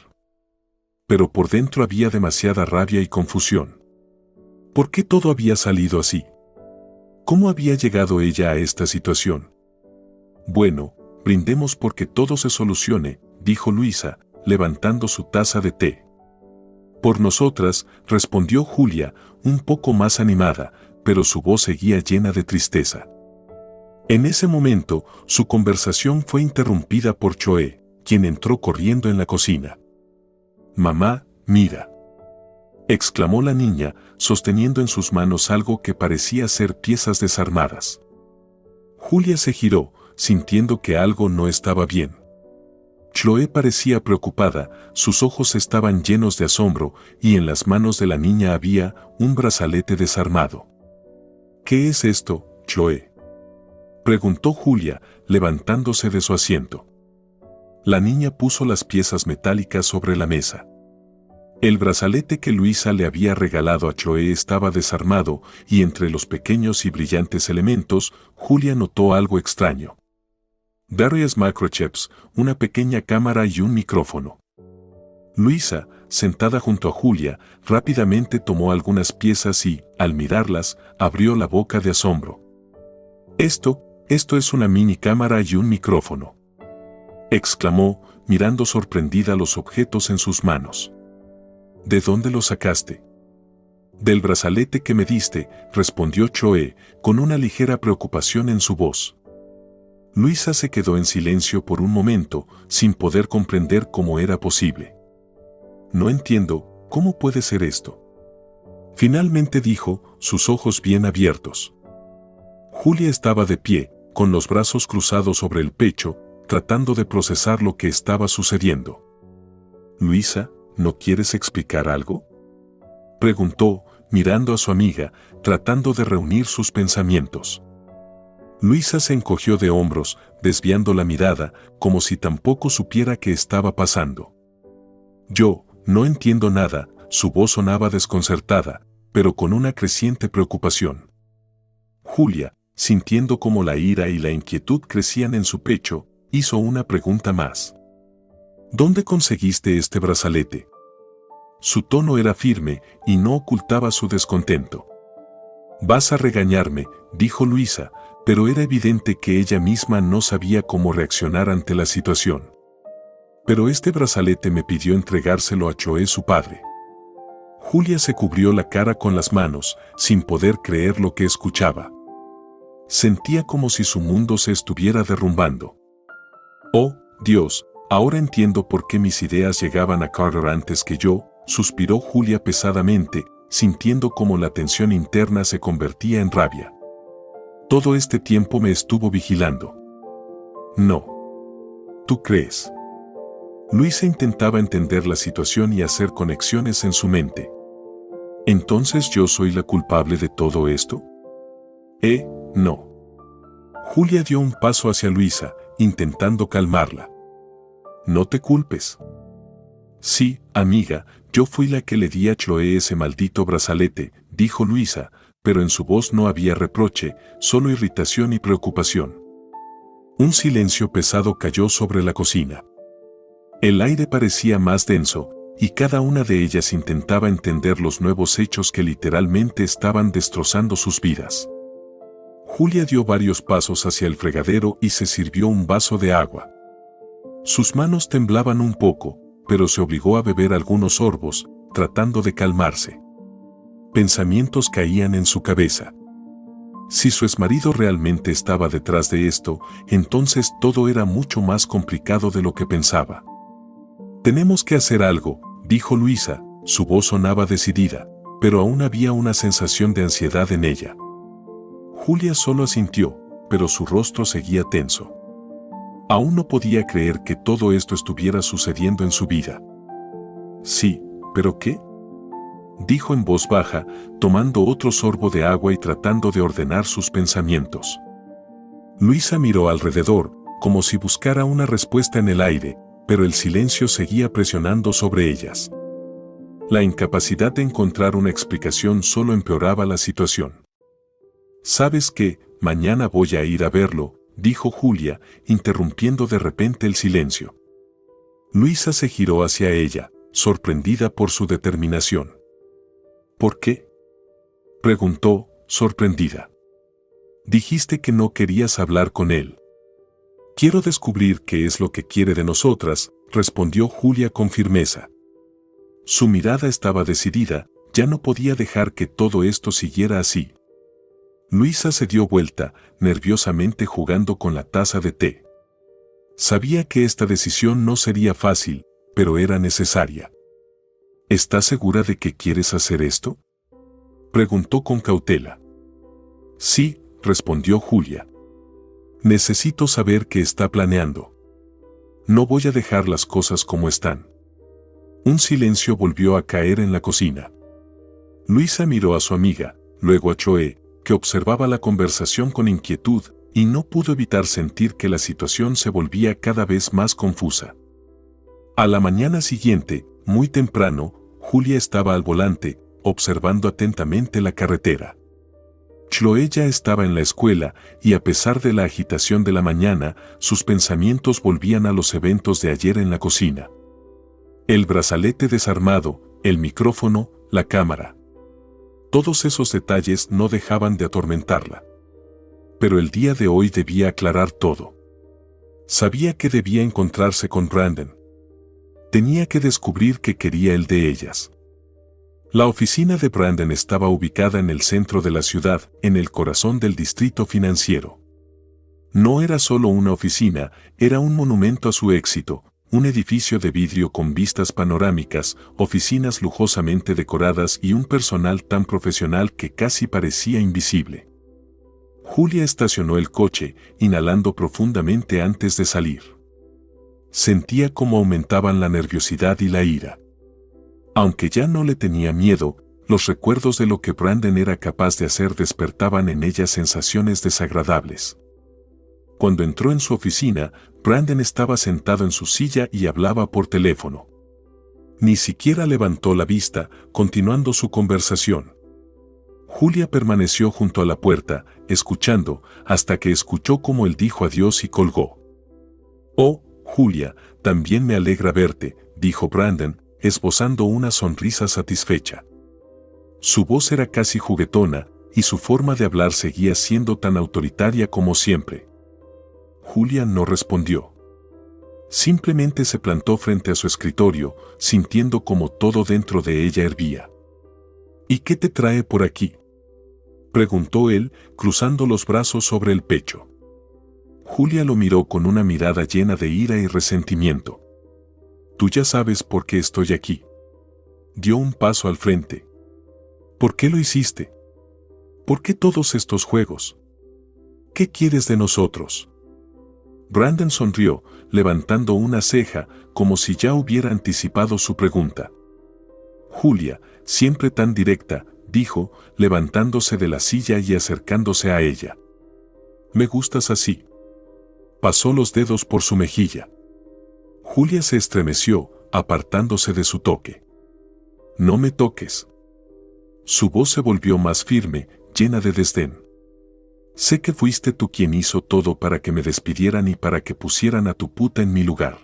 S1: Pero por dentro había demasiada rabia y confusión. ¿Por qué todo había salido así? ¿Cómo había llegado ella a esta situación? Bueno, brindemos porque todo se solucione, dijo Luisa, levantando su taza de té. Por nosotras, respondió Julia, un poco más animada, pero su voz seguía llena de tristeza. En ese momento, su conversación fue interrumpida por Choe, quien entró corriendo en la cocina. «Mamá, mira», exclamó la niña, sosteniendo en sus manos algo que parecía ser piezas desarmadas. Julia se giró, sintiendo que algo no estaba bien. Chloe parecía preocupada, sus ojos estaban llenos de asombro y en las manos de la niña había un brazalete desarmado. «¿Qué es esto, Chloe?», preguntó Julia, levantándose de su asiento. La niña puso las piezas metálicas sobre la mesa. El brazalete que Luisa le había regalado a Chloe estaba desarmado y entre los pequeños y brillantes elementos, Julia notó algo extraño. Varias microchips, una pequeña cámara y un micrófono. Luisa, sentada junto a Julia, rápidamente tomó algunas piezas y, al mirarlas, abrió la boca de asombro. Esto es una mini cámara y un micrófono», exclamó, mirando sorprendida los objetos en sus manos. «¿De dónde los sacaste?». «Del brazalete que me diste», respondió Choe, con una ligera preocupación en su voz. Luisa se quedó en silencio por un momento, sin poder comprender cómo era posible. «No entiendo, ¿cómo puede ser esto?», finalmente dijo, sus ojos bien abiertos. Julia estaba de pie, con los brazos cruzados sobre el pecho, tratando de procesar lo que estaba sucediendo. «Luisa, ¿no quieres explicar algo?», preguntó, mirando a su amiga, tratando de reunir sus pensamientos. Luisa se encogió de hombros, desviando la mirada, como si tampoco supiera qué estaba pasando. «Yo, no entiendo nada», su voz sonaba desconcertada, pero con una creciente preocupación. Julia, sintiendo cómo la ira y la inquietud crecían en su pecho, hizo una pregunta más. «¿Dónde conseguiste este brazalete?». Su tono era firme y no ocultaba su descontento. «Vas a regañarme», dijo Luisa, pero era evidente que ella misma no sabía cómo reaccionar ante la situación. «Pero este brazalete me pidió entregárselo a Choe, su padre». Julia se cubrió la cara con las manos, sin poder creer lo que escuchaba. Sentía como si su mundo se estuviera derrumbando. «Oh, Dios, ahora entiendo por qué mis ideas llegaban a Carter antes que yo», suspiró Julia pesadamente, sintiendo cómo la tensión interna se convertía en rabia. «Todo este tiempo me estuvo vigilando». «No. ¿Tú crees?». Luisa intentaba entender la situación y hacer conexiones en su mente. «¿Entonces yo soy la culpable de todo esto?». No. Julia dio un paso hacia Luisa, intentando calmarla. «No te culpes». «Sí, amiga, yo fui la que le di a Chloe ese maldito brazalete», dijo Luisa, pero en su voz no había reproche, solo irritación y preocupación. Un silencio pesado cayó sobre la cocina. El aire parecía más denso, y cada una de ellas intentaba entender los nuevos hechos que literalmente estaban destrozando sus vidas. Julia dio varios pasos hacia el fregadero y se sirvió un vaso de agua. Sus manos temblaban un poco, pero se obligó a beber algunos sorbos, tratando de calmarse. Pensamientos caían en su cabeza. Si su exmarido realmente estaba detrás de esto, entonces todo era mucho más complicado de lo que pensaba. «Tenemos que hacer algo», dijo Luisa, su voz sonaba decidida, pero aún había una sensación de ansiedad en ella. Julia solo asintió, pero su rostro seguía tenso. Aún no podía creer que todo esto estuviera sucediendo en su vida. «Sí, ¿pero qué?», dijo en voz baja, tomando otro sorbo de agua y tratando de ordenar sus pensamientos. Luisa miró alrededor, como si buscara una respuesta en el aire, pero el silencio seguía presionando sobre ellas. La incapacidad de encontrar una explicación solo empeoraba la situación. «¿Sabes qué? Mañana voy a ir a verlo», dijo Julia, interrumpiendo de repente el silencio. Luisa se giró hacia ella, sorprendida por su determinación. ¿Por qué?, preguntó, sorprendida. Dijiste que no querías hablar con él. Quiero descubrir qué es lo que quiere de nosotras, respondió Julia con firmeza. Su mirada estaba decidida, ya no podía dejar que todo esto siguiera así. Luisa se dio vuelta, nerviosamente jugando con la taza de té. Sabía que esta decisión no sería fácil, pero era necesaria. ¿Estás segura de que quieres hacer esto?, preguntó con cautela. Sí, respondió Julia. Necesito saber qué está planeando. No voy a dejar las cosas como están. Un silencio volvió a caer en la cocina. Luisa miró a su amiga, luego a Choe, que observaba la conversación con inquietud, y no pudo evitar sentir que la situación se volvía cada vez más confusa. A la mañana siguiente, muy temprano, Julia estaba al volante, observando atentamente la carretera. Chloe ya estaba en la escuela, y a pesar de la agitación de la mañana, sus pensamientos volvían a los eventos de ayer en la cocina. El brazalete desarmado, el micrófono, la cámara. Todos esos detalles no dejaban de atormentarla. Pero el día de hoy debía aclarar todo. Sabía que debía encontrarse con Brandon. Tenía que descubrir qué quería él de ellas. La oficina de Brandon estaba ubicada en el centro de la ciudad, en el corazón del distrito financiero. No era solo una oficina, era un monumento a su éxito, un edificio de vidrio con vistas panorámicas, oficinas lujosamente decoradas y un personal tan profesional que casi parecía invisible. Julia estacionó el coche, inhalando profundamente antes de salir. Sentía cómo aumentaban la nerviosidad y la ira. Aunque ya no le tenía miedo, los recuerdos de lo que Brandon era capaz de hacer despertaban en ella sensaciones desagradables. Cuando entró en su oficina, Brandon estaba sentado en su silla y hablaba por teléfono. Ni siquiera levantó la vista, continuando su conversación. Julia permaneció junto a la puerta, escuchando, hasta que escuchó cómo él dijo adiós y colgó. «Oh, Julia, también me alegra verte», dijo Brandon, esbozando una sonrisa satisfecha. Su voz era casi juguetona, y su forma de hablar seguía siendo tan autoritaria como siempre. Julia no respondió. Simplemente se plantó frente a su escritorio, sintiendo como todo dentro de ella hervía. «¿Y qué te trae por aquí?», preguntó él, cruzando los brazos sobre el pecho. Julia lo miró con una mirada llena de ira y resentimiento. «Tú ya sabes por qué estoy aquí». Dio un paso al frente. «¿Por qué lo hiciste? ¿Por qué todos estos juegos? ¿Qué quieres de nosotros?». Brandon sonrió, levantando una ceja, como si ya hubiera anticipado su pregunta. «Julia, siempre tan directa», dijo, levantándose de la silla y acercándose a ella. «Me gustas así». Pasó los dedos por su mejilla. Julia se estremeció, apartándose de su toque. «No me toques». Su voz se volvió más firme, llena de desdén. «Sé que fuiste tú quien hizo todo para que me despidieran y para que pusieran a tu puta en mi lugar».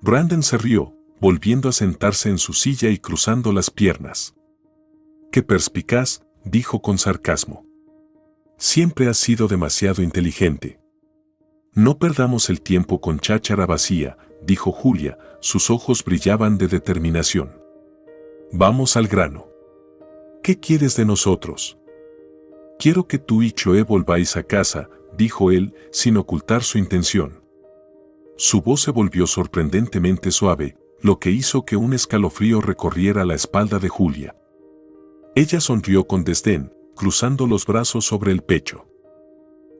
S1: Brandon se rió, volviendo a sentarse en su silla y cruzando las piernas. «Qué perspicaz», dijo con sarcasmo. «Siempre has sido demasiado inteligente». «No perdamos el tiempo con cháchara vacía», dijo Julia, sus ojos brillaban de determinación. «Vamos al grano. ¿Qué quieres de nosotros?». «Quiero que tú y Chloe volváis a casa», dijo él, sin ocultar su intención. Su voz se volvió sorprendentemente suave, lo que hizo que un escalofrío recorriera la espalda de Julia. Ella sonrió con desdén, cruzando los brazos sobre el pecho.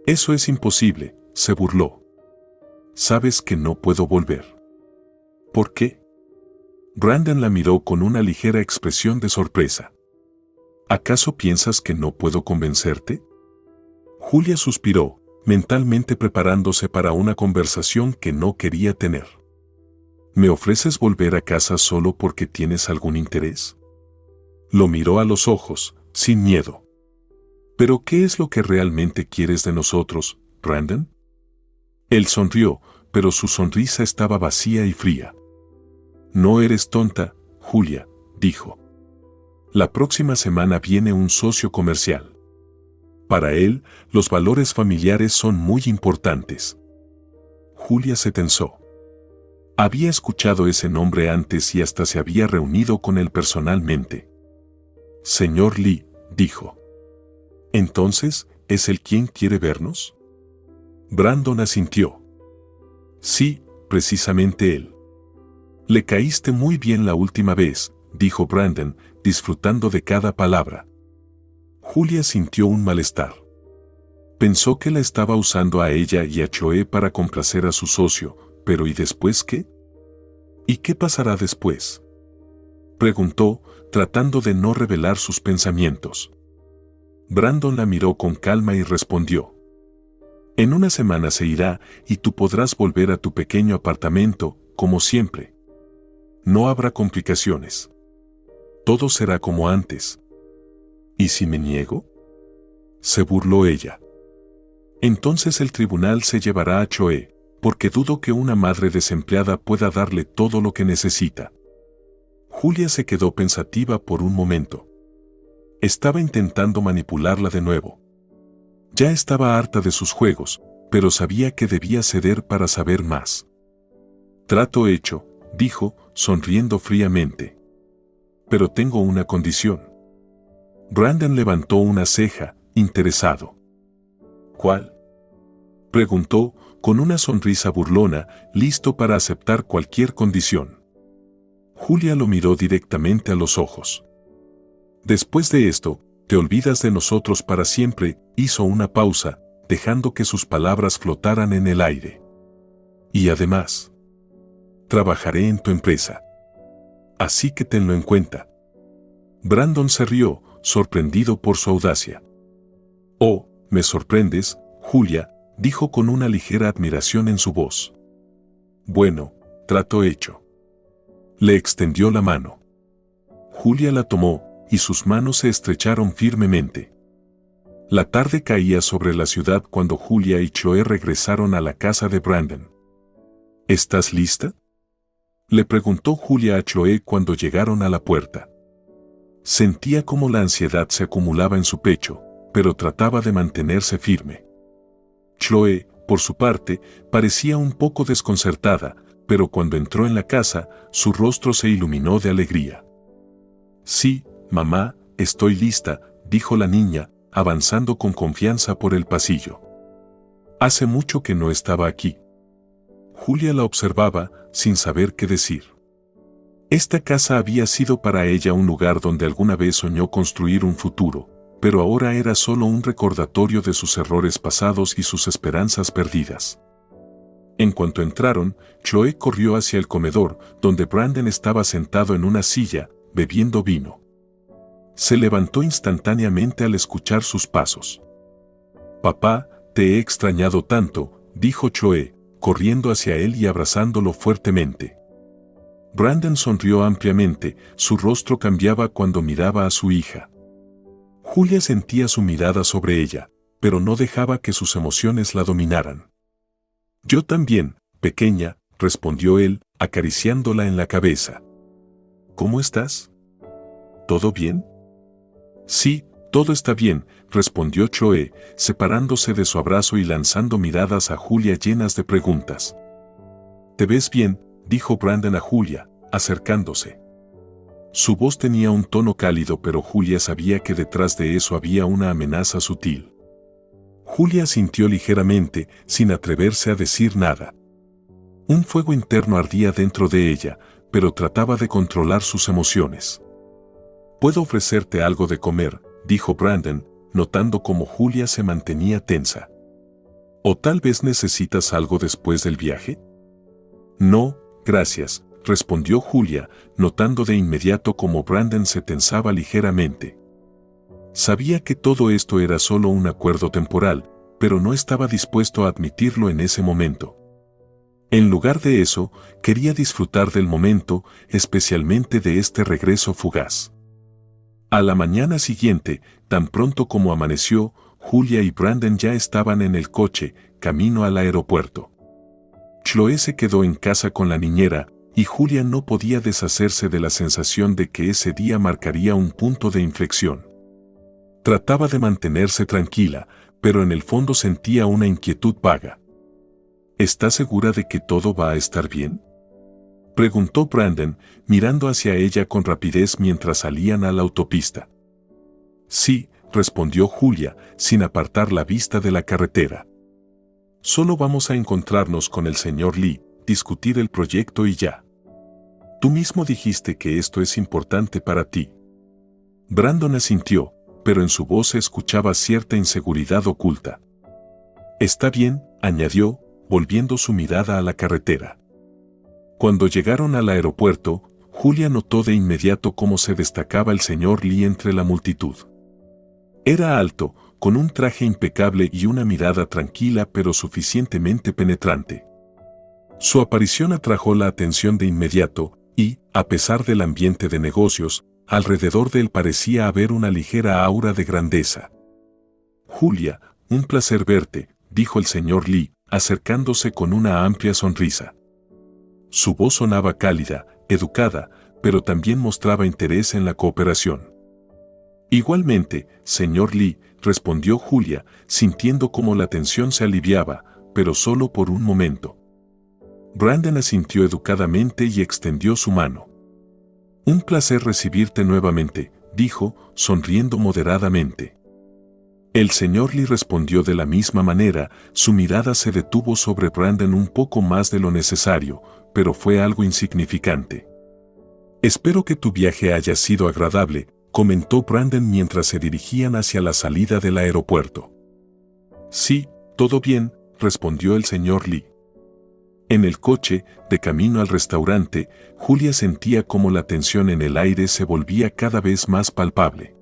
S1: «Eso es imposible», se burló. «Sabes que no puedo volver». «¿Por qué?». Brandon la miró con una ligera expresión de sorpresa. «¿Acaso piensas que no puedo convencerte?». Julia suspiró, mentalmente preparándose para una conversación que no quería tener. «¿Me ofreces volver a casa solo porque tienes algún interés?». Lo miró a los ojos, sin miedo. «¿Pero qué es lo que realmente quieres de nosotros, Brandon?». Él sonrió, pero su sonrisa estaba vacía y fría. No eres tonta, Julia, dijo. La próxima semana viene un socio comercial. Para él, los valores familiares son muy importantes. Julia se tensó. Había escuchado ese nombre antes y hasta se había reunido con él personalmente. Señor Lee, dijo. Entonces, ¿es él quien quiere vernos? Brandon asintió. Sí, precisamente él. Le caíste muy bien la última vez, dijo Brandon, disfrutando de cada palabra. Julia sintió un malestar. Pensó que la estaba usando a ella y a Choe para complacer a su socio, pero ¿y después qué? ¿Y qué pasará después? Preguntó, tratando de no revelar sus pensamientos. Brandon la miró con calma y respondió. En una semana se irá y tú podrás volver a tu pequeño apartamento, como siempre. No habrá complicaciones. Todo será como antes. ¿Y si me niego? Se burló ella. Entonces el tribunal se llevará a Choe, porque dudo que una madre desempleada pueda darle todo lo que necesita. Julia se quedó pensativa por un momento. Estaba intentando manipularla de nuevo. Ya estaba harta de sus juegos, pero sabía que debía ceder para saber más. Trato hecho, dijo, sonriendo fríamente. Pero tengo una condición. Brandon levantó una ceja, interesado. ¿Cuál? Preguntó, con una sonrisa burlona, listo para aceptar cualquier condición. Julia lo miró directamente a los ojos. Después de esto, te olvidas de nosotros para siempre, hizo una pausa, dejando que sus palabras flotaran en el aire. Y además, trabajaré en tu empresa. Así que tenlo en cuenta. Brandon se rió, sorprendido por su audacia. Oh, me sorprendes, Julia, dijo con una ligera admiración en su voz. Bueno, trato hecho. Le extendió la mano. Julia la tomó, y sus manos se estrecharon firmemente. La tarde caía sobre la ciudad cuando Julia y Choe regresaron a la casa de Brandon. ¿Estás lista?, le preguntó Julia a Choe cuando llegaron a la puerta. Sentía como la ansiedad se acumulaba en su pecho, pero trataba de mantenerse firme. Choe, por su parte, parecía un poco desconcertada, pero cuando entró en la casa, su rostro se iluminó de alegría. Sí, mamá, estoy lista, dijo la niña, avanzando con confianza por el pasillo. Hace mucho que no estaba aquí. Julia la observaba, sin saber qué decir. Esta casa había sido para ella un lugar donde alguna vez soñó construir un futuro, pero ahora era solo un recordatorio de sus errores pasados y sus esperanzas perdidas. En cuanto entraron, Choe corrió hacia el comedor, donde Brandon estaba sentado en una silla, bebiendo vino. Se levantó instantáneamente al escuchar sus pasos. «Papá, te he extrañado tanto», dijo Choe, corriendo hacia él y abrazándolo fuertemente. Brandon sonrió ampliamente, su rostro cambiaba cuando miraba a su hija. Julia sentía su mirada sobre ella, pero no dejaba que sus emociones la dominaran. «Yo también, pequeña», respondió él, acariciándola en la cabeza. «¿Cómo estás? ¿Todo bien?» «Sí, todo está bien», respondió Choe, separándose de su abrazo y lanzando miradas a Julia llenas de preguntas. «¿Te ves bien?», dijo Brandon a Julia, acercándose. Su voz tenía un tono cálido, pero Julia sabía que detrás de eso había una amenaza sutil. Julia sintió ligeramente, sin atreverse a decir nada. Un fuego interno ardía dentro de ella, pero trataba de controlar sus emociones. «¿Puedo ofrecerte algo de comer?», dijo Brandon, notando cómo Julia se mantenía tensa. «¿O tal vez necesitas algo después del viaje?» «No, gracias», respondió Julia, notando de inmediato cómo Brandon se tensaba ligeramente. Sabía que todo esto era solo un acuerdo temporal, pero no estaba dispuesto a admitirlo en ese momento. En lugar de eso, quería disfrutar del momento, especialmente de este regreso fugaz. A la mañana siguiente, tan pronto como amaneció, Julia y Brandon ya estaban en el coche, camino al aeropuerto. Chloe se quedó en casa con la niñera, y Julia no podía deshacerse de la sensación de que ese día marcaría un punto de inflexión. Trataba de mantenerse tranquila, pero en el fondo sentía una inquietud vaga. ¿Está segura de que todo va a estar bien?, preguntó Brandon, mirando hacia ella con rapidez mientras salían a la autopista. Sí, respondió Julia, sin apartar la vista de la carretera. Solo vamos a encontrarnos con el señor Lee, discutir el proyecto y ya. Tú mismo dijiste que esto es importante para ti. Brandon asintió, pero en su voz se escuchaba cierta inseguridad oculta. Está bien, añadió, volviendo su mirada a la carretera. Cuando llegaron al aeropuerto, Julia notó de inmediato cómo se destacaba el señor Lee entre la multitud. Era alto, con un traje impecable y una mirada tranquila pero suficientemente penetrante. Su aparición atrajo la atención de inmediato y, a pesar del ambiente de negocios, alrededor de él parecía haber una ligera aura de grandeza. Julia, un placer verte, dijo el señor Lee, acercándose con una amplia sonrisa. Su voz sonaba cálida, educada, pero también mostraba interés en la cooperación. Igualmente, señor Lee, respondió Julia, sintiendo cómo la tensión se aliviaba, pero solo por un momento. Brandon asintió educadamente y extendió su mano. Un placer recibirte nuevamente, dijo, sonriendo moderadamente. El señor Lee respondió de la misma manera, su mirada se detuvo sobre Brandon un poco más de lo necesario, pero fue algo insignificante. Espero que tu viaje haya sido agradable, comentó Brandon mientras se dirigían hacia la salida del aeropuerto. Sí, todo bien, respondió el señor Lee. En el coche, de camino al restaurante, Julia sentía cómo la tensión en el aire se volvía cada vez más palpable.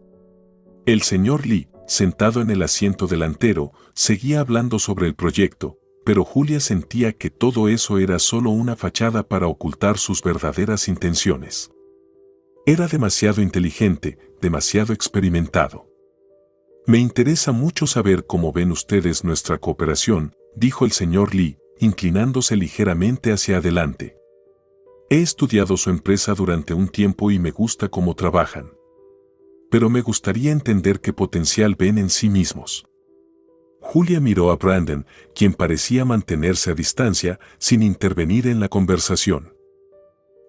S1: El señor Lee, sentado en el asiento delantero, seguía hablando sobre el proyecto, pero Julia sentía que todo eso era solo una fachada para ocultar sus verdaderas intenciones. Era demasiado inteligente, demasiado experimentado. Me interesa mucho saber cómo ven ustedes nuestra cooperación, dijo el señor Lee, inclinándose ligeramente hacia adelante. He estudiado su empresa durante un tiempo y me gusta cómo trabajan. Pero me gustaría entender qué potencial ven en sí mismos. Julia miró a Brandon, quien parecía mantenerse a distancia, sin intervenir en la conversación.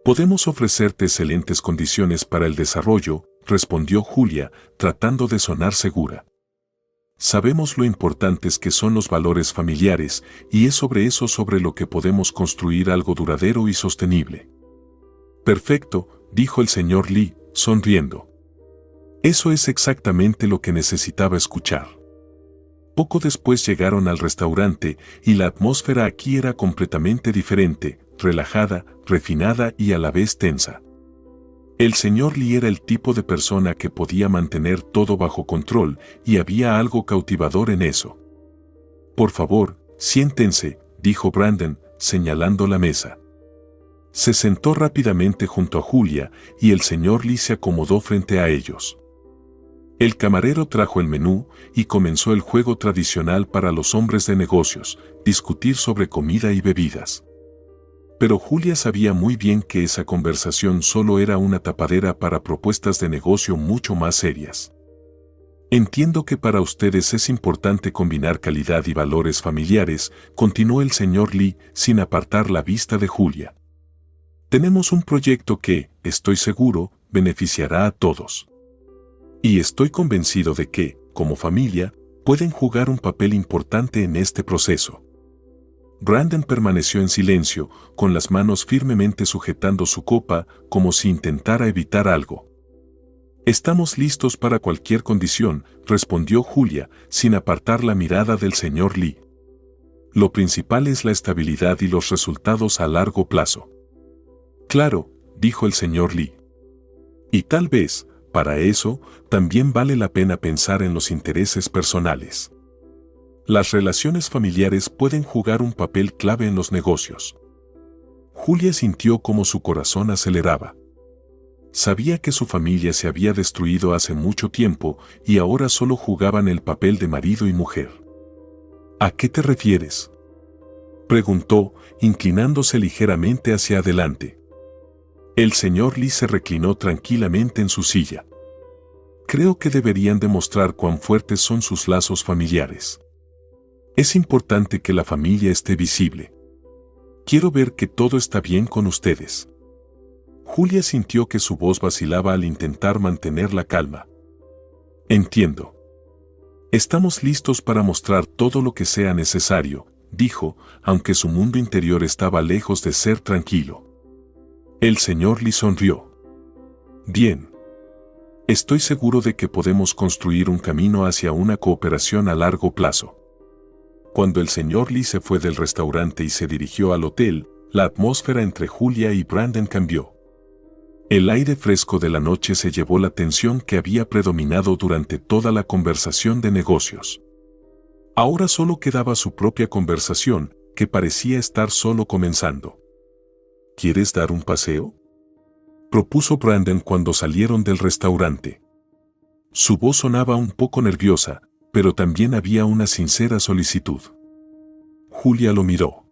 S1: Podemos ofrecerte excelentes condiciones para el desarrollo, respondió Julia, tratando de sonar segura. Sabemos lo importantes que son los valores familiares, y es sobre eso sobre lo que podemos construir algo duradero y sostenible. Perfecto, dijo el señor Lee, sonriendo. Eso es exactamente lo que necesitaba escuchar. Poco después llegaron al restaurante, y la atmósfera aquí era completamente diferente, relajada, refinada y a la vez tensa. El señor Lee era el tipo de persona que podía mantener todo bajo control, y había algo cautivador en eso. Por favor, siéntense, dijo Brandon, señalando la mesa. Se sentó rápidamente junto a Julia, y el señor Lee se acomodó frente a ellos. El camarero trajo el menú, y comenzó el juego tradicional para los hombres de negocios, discutir sobre comida y bebidas. Pero Julia sabía muy bien que esa conversación solo era una tapadera para propuestas de negocio mucho más serias. Entiendo que para ustedes es importante combinar calidad y valores familiares, continuó el señor Lee, sin apartar la vista de Julia. Tenemos un proyecto que, estoy seguro, beneficiará a todos. Y estoy convencido de que, como familia, pueden jugar un papel importante en este proceso. Brandon permaneció en silencio, con las manos firmemente sujetando su copa, como si intentara evitar algo. Estamos listos para cualquier condición, respondió Julia, sin apartar la mirada del señor Lee. Lo principal es la estabilidad y los resultados a largo plazo. Claro, dijo el señor Lee. Y tal vez, para eso, también vale la pena pensar en los intereses personales. Las relaciones familiares pueden jugar un papel clave en los negocios. Julia sintió cómo su corazón aceleraba. Sabía que su familia se había destruido hace mucho tiempo y ahora solo jugaban el papel de marido y mujer. ¿A qué te refieres?, Preguntó, inclinándose ligeramente hacia adelante. El señor Lee se reclinó tranquilamente en su silla. Creo que deberían demostrar cuán fuertes son sus lazos familiares. Es importante que la familia esté visible. Quiero ver que todo está bien con ustedes. Julia sintió que su voz vacilaba al intentar mantener la calma. Entiendo. Estamos listos para mostrar todo lo que sea necesario, dijo, aunque su mundo interior estaba lejos de ser tranquilo. El señor Lee sonrió. Bien. Estoy seguro de que podemos construir un camino hacia una cooperación a largo plazo. Cuando el señor Lee se fue del restaurante y se dirigió al hotel, la atmósfera entre Julia y Brandon cambió. El aire fresco de la noche se llevó la tensión que había predominado durante toda la conversación de negocios. Ahora solo quedaba su propia conversación, que parecía estar solo comenzando. ¿Quieres dar un paseo?, propuso Brandon cuando salieron del restaurante. Su voz sonaba un poco nerviosa, pero también había una sincera solicitud. Julia lo miró.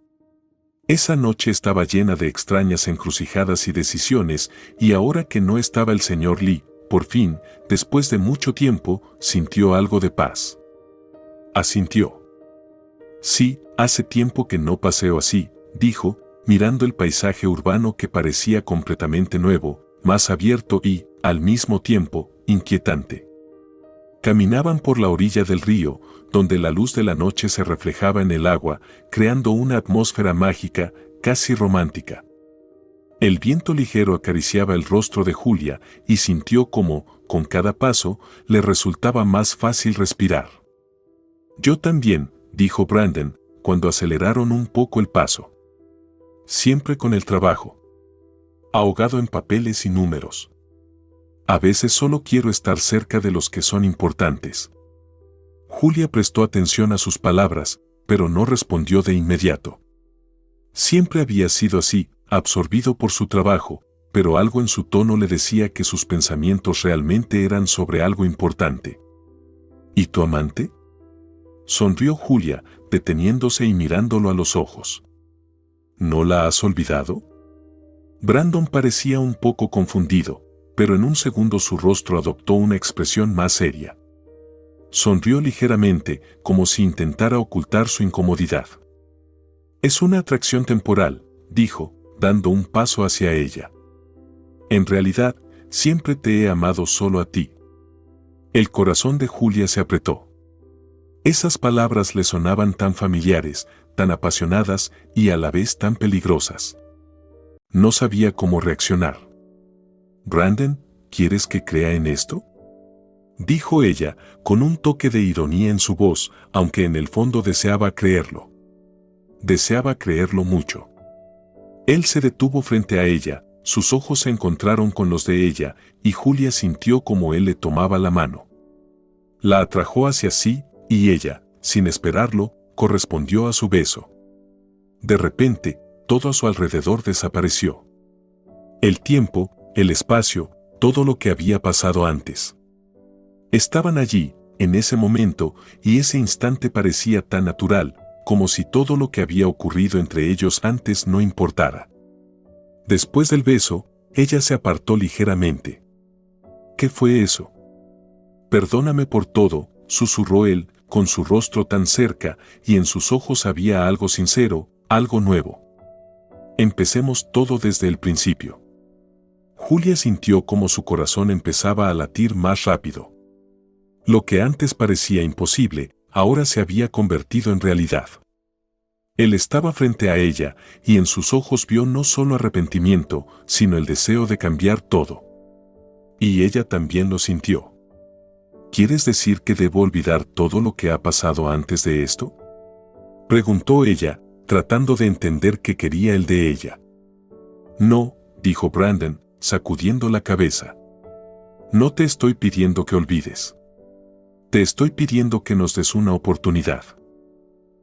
S1: Esa noche estaba llena de extrañas encrucijadas y decisiones, y ahora que no estaba el señor Lee, por fin, después de mucho tiempo, sintió algo de paz. Asintió. Sí, hace tiempo que no paseo así, dijo, mirando el paisaje urbano que parecía completamente nuevo, más abierto y, al mismo tiempo, inquietante. Caminaban por la orilla del río, donde la luz de la noche se reflejaba en el agua, creando una atmósfera mágica, casi romántica. El viento ligero acariciaba el rostro de Julia y sintió cómo, con cada paso, le resultaba más fácil respirar. Yo también, dijo Brandon, cuando aceleraron un poco el paso. Siempre con el trabajo. Ahogado en papeles y números. A veces solo quiero estar cerca de los que son importantes. Julia prestó atención a sus palabras, pero no respondió de inmediato. Siempre había sido así, absorbido por su trabajo, pero algo en su tono le decía que sus pensamientos realmente eran sobre algo importante. ¿Y tu amante?, sonrió Julia, deteniéndose y mirándolo a los ojos. ¿No la has olvidado? Brandon parecía un poco confundido, pero en un segundo su rostro adoptó una expresión más seria. Sonrió ligeramente, como si intentara ocultar su incomodidad. Es una atracción temporal, dijo, dando un paso hacia ella. En realidad, siempre te he amado solo a ti. El corazón de Julia se apretó. Esas palabras le sonaban tan familiares, tan apasionadas y a la vez tan peligrosas. No sabía cómo reaccionar. «Brandon, ¿quieres que crea en esto?», dijo ella, con un toque de ironía en su voz, aunque en el fondo deseaba creerlo. Deseaba creerlo mucho. Él se detuvo frente a ella, sus ojos se encontraron con los de ella, y Julia sintió como él le tomaba la mano. La atrajo hacia sí, y ella, sin esperarlo, correspondió a su beso. De repente, todo a su alrededor desapareció. El tiempo, el espacio, todo lo que había pasado antes. Estaban allí, en ese momento, y ese instante parecía tan natural, como si todo lo que había ocurrido entre ellos antes no importara. Después del beso, ella se apartó ligeramente. ¿Qué fue eso? Perdóname por todo, susurró él, con su rostro tan cerca, y en sus ojos había algo sincero, algo nuevo. Empecemos todo desde el principio. Julia sintió como su corazón empezaba a latir más rápido. Lo que antes parecía imposible, ahora se había convertido en realidad. Él estaba frente a ella, y en sus ojos vio no solo arrepentimiento, sino el deseo de cambiar todo. Y ella también lo sintió. ¿Quieres decir que debo olvidar todo lo que ha pasado antes de esto?, preguntó ella, tratando de entender qué quería él de ella. No, dijo Brandon, sacudiendo la cabeza. No te estoy pidiendo que olvides. Te estoy pidiendo que nos des una oportunidad.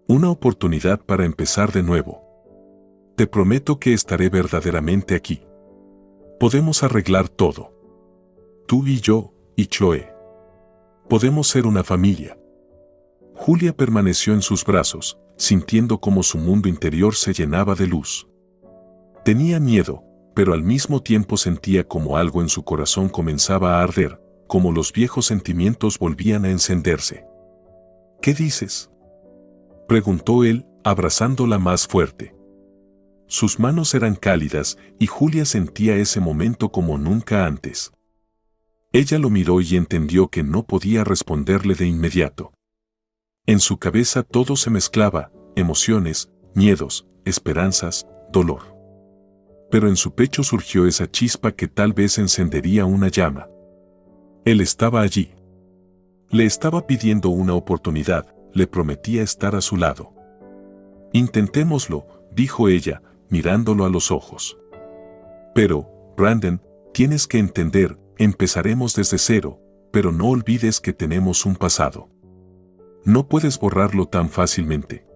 S1: Una oportunidad para empezar de nuevo. Te prometo que estaré verdaderamente aquí. Podemos arreglar todo. Tú y yo, y Chloe. Podemos ser una familia. Julia permaneció en sus brazos, sintiendo como su mundo interior se llenaba de luz. Tenía miedo, pero al mismo tiempo sentía como algo en su corazón comenzaba a arder, como los viejos sentimientos volvían a encenderse. ¿Qué dices?, preguntó él, abrazándola más fuerte. Sus manos eran cálidas y Julia sentía ese momento como nunca antes. Ella lo miró y entendió que no podía responderle de inmediato. En su cabeza todo se mezclaba, emociones, miedos, esperanzas, dolor. Pero en su pecho surgió esa chispa que tal vez encendería una llama. Él estaba allí. Le estaba pidiendo una oportunidad, le prometía estar a su lado. Intentémoslo, dijo ella, mirándolo a los ojos. Pero, Brandon, tienes que entender, empezaremos desde cero, pero no olvides que tenemos un pasado. No puedes borrarlo tan fácilmente.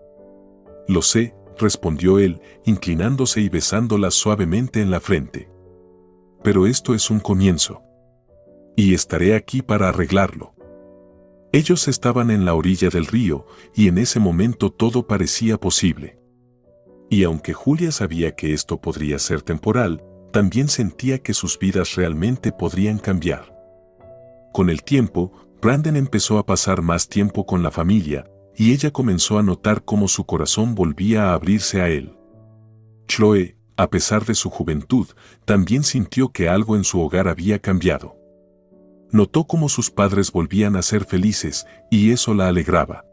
S1: Lo sé, respondió él, inclinándose y besándola suavemente en la frente. Pero esto es un comienzo. Y estaré aquí para arreglarlo. Ellos estaban en la orilla del río, y en ese momento todo parecía posible. Y aunque Julia sabía que esto podría ser temporal, también sentía que sus vidas realmente podrían cambiar. Con el tiempo, Brandon empezó a pasar más tiempo con la familia, y ella comenzó a notar cómo su corazón volvía a abrirse a él. Chloe, a pesar de su juventud, también sintió que algo en su hogar había cambiado. Notó cómo sus padres volvían a ser felices, y eso la alegraba.